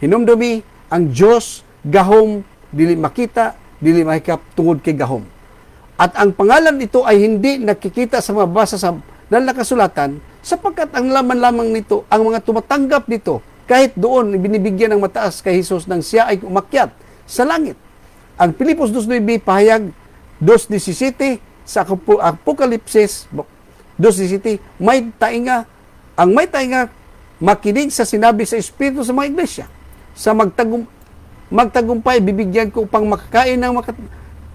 Hinumdumi, ang Diyos gahom, dili makita, dili mahikap tungod kay gahom. At ang pangalan ito ay hindi nakikita sa mabasa sa nakasulatan, sapagkat ang laman lamang nito, ang mga tumatanggap nito, kahit doon binibigyan ng mataas kay Jesus nang siya ay umakyat sa langit. Ang Pilipos 2:9 pahayag 2:17 sa Apokalipsis 2:17, may tainga, ang may tainga makinig sa sinabi sa Espiritu sa mga iglesia. Sa magtagumpay, bibigyan ko upang makakain ng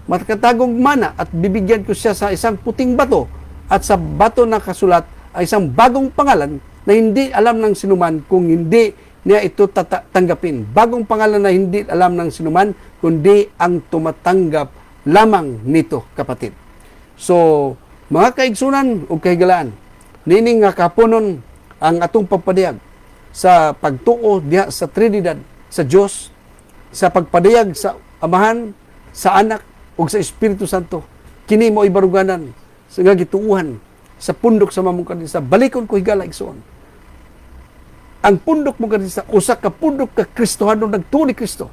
makatagong mana, at bibigyan ko siya sa isang puting bato, at sa bato na kasulat ay isang bagong pangalan na hindi alam ng sinuman kung hindi niya ito tanggapin. Bagong pangalan na hindi alam ng sinuman, kundi ang tumatanggap lamang nito, kapatid. So, mga kaigsunan o kahigalaan, nining nga kapunon ang atong pagpadayag sa pagtuo diha sa Trinidad, sa Diyos, sa pagpadayag sa Amahan, sa Anak, o sa Espiritu Santo. Kini mo ibaruganan sa nga gituuhan sa pundok sa mamungkadisa. Balikon ko higala igsoon. Ang pundok mo kanisa, usa ka pundok ka Kristohano, nagtuo ni Kristo,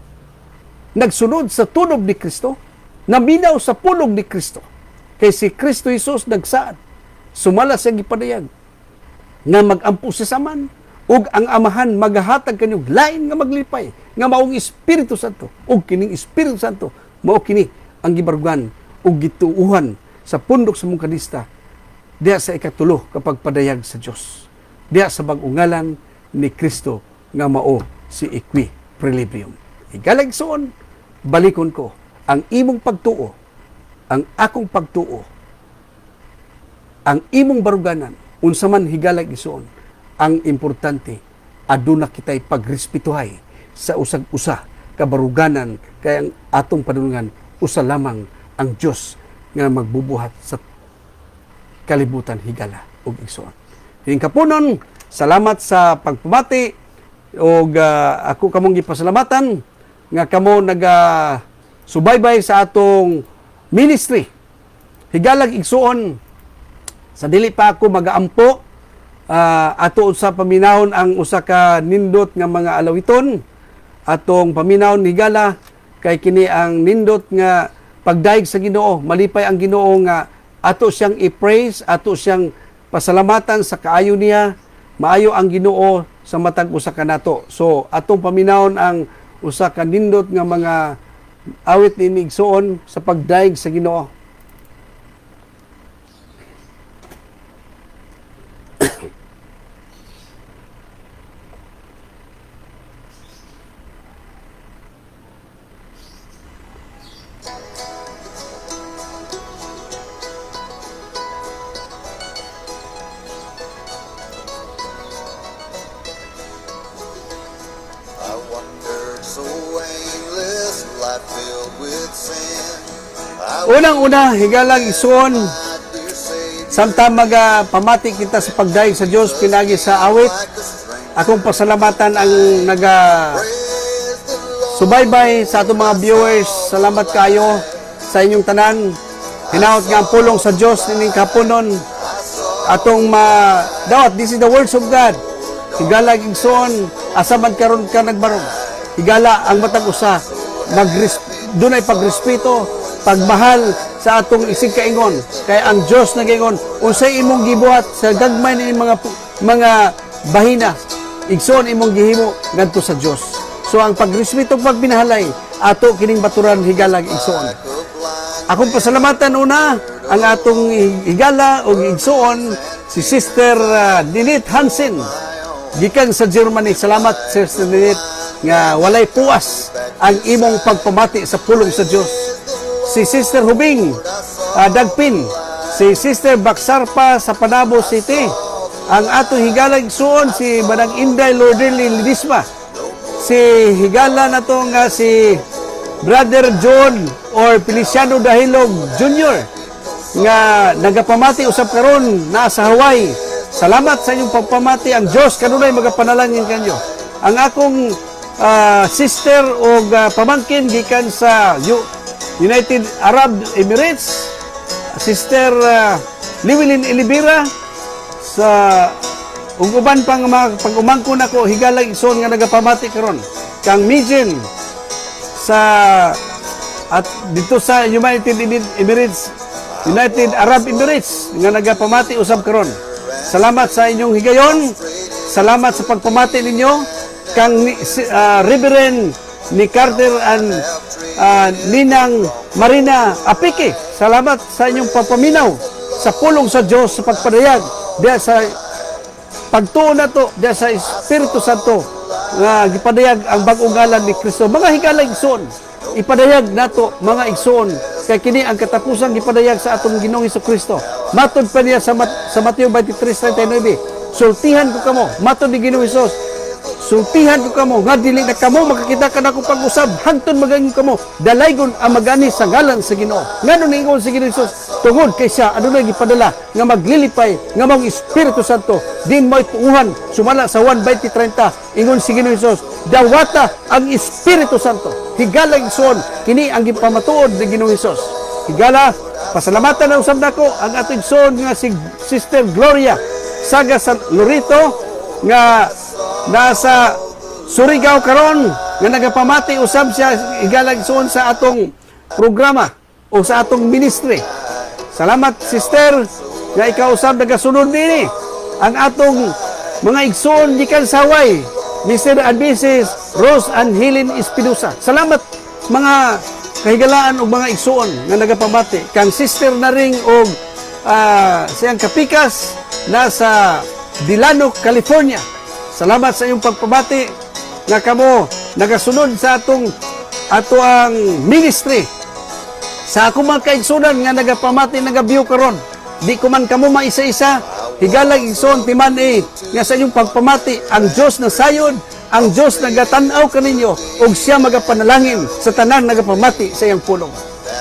nagsunod sa tunog ni Kristo, naminaw sa punog ni Kristo. Kay si Kristo Jesus nagsaad, sumala sa gipadayag, nga magampo sa saman, ug ang Amahan magahatag kanyog lain nga maglipay, nga maong Espiritu Santo, ug kining Espiritu Santo, mao kini ang gibarugan ug gituuhan sa pundok sa mungkadista, diha sa ikatulo kapag padayag sa Dios, diha sa bag-ungalan ni Kristo nga mao si equilibrium. Igaligsoon, balikon ko, ang imong pagtuo, ang akong pagtuo, ang imong baruganan, unsa man higalag isuon, ang importante, aduna kitay pagrespetuhay sa usag-usa kabaruganan, kaya ang atong panunungan, usa lamang ang Diyos nga magbubuhat sa kalibutan higala ug igsoon. Yung kapunon, salamat sa pagpamati, o ako kamong gipasalamatan nga kamo subaybay sa atong ministry. Higalag igsuon, sa dili pa ako magaampo, ato sa paminahon ang usa ka nindot nga mga alawiton, atong paminahon higala, kay kini ang nindot nga pagdaig sa Ginoo, malipay ang Ginoo nga ato siyang i-praise, ato siyang pasalamatan sa kaayo niya, maayo ang Ginoo sa matag usa ka nato. So atong paminahon ang usa ka nindot nga mga awit ni igsoon sa pagdaig sa Ginoo. Unang-una, higalang igsoon, samtang pamati kita sa pagdaig sa Dios pinagi sa awit. Akong pasalamatan ang subaybay sa atong mga viewers. Salamat kayo sa inyong tanan. Hinaot nga ang pulong sa Dios nining kapunon. Atong dawat, this is the words of God. Higala igsoon, asa man karon ka nagbarog. Higala ang matag usa, dunay pagrespeto, pagmahal sa atong isig kaingon. Kay ang Dios nagaingon, unsay imong gibuhat sa gagmay ni mga bahina, igsoon imong gihimo ngadto sa Dios. So ang pagrespeto ug pagbinahalay ato kining baturan higalag igsoon. Akong pasalamatan una ang atong higala ug igsoon si Sister Dinit Hansen gikan sa Germany. Salamat Sister Dinit nga walay puas ang imong pagpamati sa pulong sa Dios. Si Sister Hubing Dagpin, si Sister Baksarpa sa Panabo City, ang atong higala igsoon si Madang Inday Lordelli Lidisma, si higala na to nga si Brother John or Feliciano Dahilog Jr. nga nagapamati usab karon naa sa Hawaii. Salamat sa inyong pagpamati. Ang Dios kanunay magapanalangin kanyo. Ang akong sister o pamangkin gikan sa United Arab Emirates, Sister Liwilin Elibira, sa ug uban pang mga pag-umangkon ako higalang igsoon nga nagapamati karon kang Mijin sa at dito sa United Emirates, United Arab Emirates nga nagapamati usab karon. Salamat sa inyong higayon. Salamat sa pagpamati ninyo kang Reverend ni Carter and Ninang Marina Apike. Salamat sa inyong papaminaw sa pulong sa Dios sa pagpadayag diya sa pagtuon nato diya sa Espiritu Santo nga gipadayag ang bag-ong ngalan ni Kristo. Mga higala igsoon, ipadayag nato mga igsoon kay kini ang katapusan gipadayag sa atong Ginoong Hesukristo. Matod pa niya sa Mateo 23:39, sultihan ko kamo, matod ni Ginoong Hesus, sultihan ko kamo nga dili na kamo makakita kanako pag-usab hangtod magangin kamo dalaygon ang magani sa ngalan sa Ginoo. Ngano niingon si Ginoong Hesus tungod kay siya adunay gipadala nga maglilipay nga mong Espiritu Santo din mo'y tuuhan sumala sa 1:20-30 ingon si Ginoong Hesus, dawata ang Espiritu Santo. Higala igsoon kini ang gipamatuod ni Ginoong Hesus. Higala pasalamatan na usab nako ang atong igsoon nga si Sister Gloria Saga San Lorito nga nasa Surigao karon nga nagapamati usab siya higala igsoon sa atong programa o sa atong ministry. Salamat Sister nga ikaw usab nagasunod dinhi ang atong mga igsoon gikan sa Hawaii, Mr. and Mrs. Rose and Helen Espinosa. Salamat mga kahigalaan og mga igsoon nga nagapamati kang Sister na ring og siyang Kapikas nasa Delano, California. Salamat sa iyong pagpamati nga kamo nagasunod sa ato ang ministry. Sa ako mga kaigsunan nga nagapamati nagabiyo karon, di ko man kamo maisa-isa, higalang igsoon timan nga sa inyong pagpamati ang Dios na sayod, ang Dios nagatanaw kaninyo ug siya magapanalangin sa tanan nagapamati sa iyang pulong.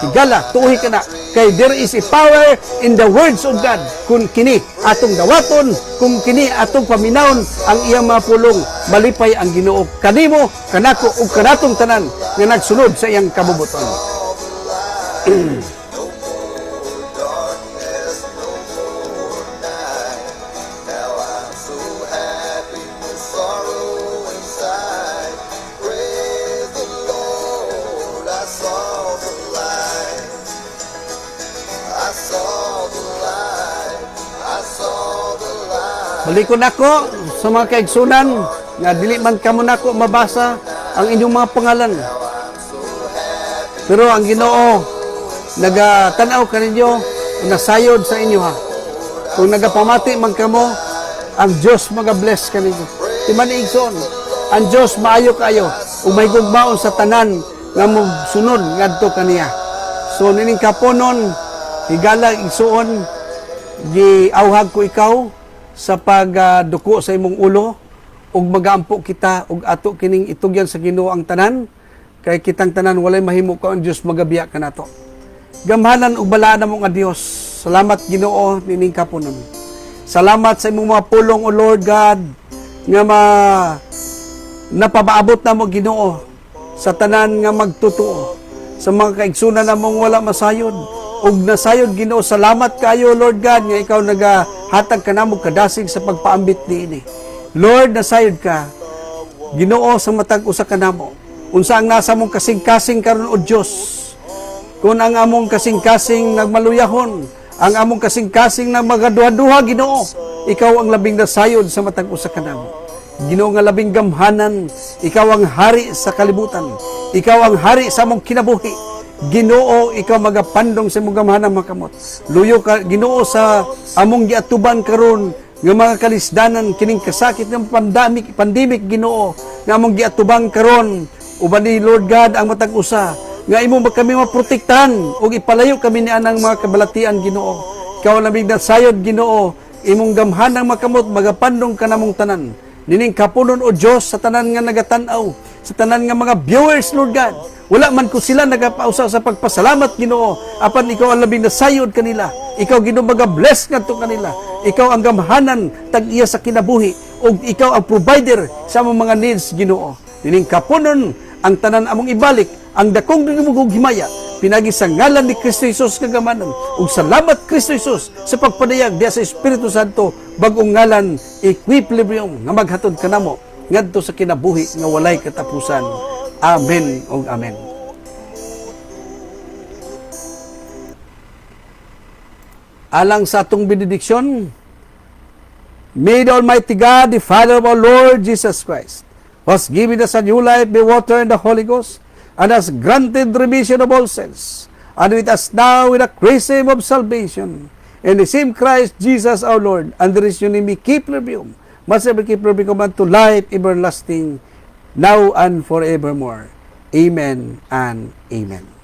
Higala tuoy ka na kay there is a power in the words of God. Kung kini atong dawaton, kung kini atong paminawon ang iyang mga pulong, malipay ang Ginoo kanimo, kanako ug kanatong tanan nga nagsunod sa iyang kabubuton. Balikon ako sa mga kaigsunan nga dili man kamo nako mabasa ang inyong mga pangalan. Pero ang Ginoo nagatanaw kaninyo, nasayod sa inyo ha. Kung nagapamati man kamo, ang Dios magabless kaninyo. Timan igsoon, ang Dios maayo kayo ug may gugmaon sa tanan nga magsunod ngadto kaniya. So nining kaponon higala igsoon giawhag ko ikaw sa pagduko sa imong ulo ug magaampo kita ug ato kining itugyan sa Ginoo ang tanan kay kitang tanan walay mahimo ka ang Dios magabiya kanato. gamhanan ug balaan namo nga Dios. Salamat Ginoo nining kapunon. Salamat sa imong mga pulong, O Lord God, nga napabaabot namo Ginoo sa tanan nga magtutuo, sa mga kaigsunan namong wala masayod ug nasayod Ginoo. Salamat kayo Lord God nga ikaw nagahatag kanamo kadasig sa pagpaambit niini. Lord, nasayod ka Ginoo sa matag usa kanamo. Unsa ang nasa mong kasing-kasing karon o Dios? Kung ang among kasing-kasing nagmaluyahon, ang among kasing-kasing na magaduha-duha Ginoo, ikaw ang labing nasayod sa matag usa kanamo. Ginoo nga labing gamhanan, ikaw ang hari sa kalibutan. Ikaw ang hari sa among kinabuhi. Ginoo, ikaw magapandong sa imong gamhanan makamot. Luyo ka Ginoo sa among giatuban karon nga mga kalisdanan kining kasakit ng pandemic Ginoo nga among giatubang karon. Uban ni Lord God ang matag usa nga imo kami maprotektahan ug ipalayo kami ni anang mga kabalatian Ginoo. Ikaw labing nasayod Ginoo, imong gamhanang makamot magapandong kanamong tanan. Nining kapunon o Dios sa tanan nga nagatan-aw, sa tanan nga mga viewers Lord God. Wala man ko sila nagapausa sa pagpasalamat Ginoo, apan ikaw ang labing nasayod kanila. Ikaw Ginoo maga-bless ngadto kanila. Ikaw ang gamhanan tag-iya sa kinabuhi ug ikaw ang provider sa among mga needs Ginoo. Nining kapunon ang tanan among ibalik, ang dakong dimugog himaya, pinagi sa ngalan ni Kristo Jesus kagamanan. Ug salamat Kristo Jesus sa pagpadayag diya sa Espiritu Santo, bagong ngalan, equilibrium nga maghatod kanamo ngadto sa kinabuhi nga walay katapusan. Amen ug amen. Alang sa atong benediksyon, may the Almighty God, the Father of our Lord Jesus Christ, who has given us a new life by water and the Holy Ghost, and has granted remission of all sins, and with us now with the chrism of salvation, and the same Christ Jesus our Lord, and there is your name keep reviewed, must ever keep reviewed to life everlasting, now and forevermore. Amen and amen.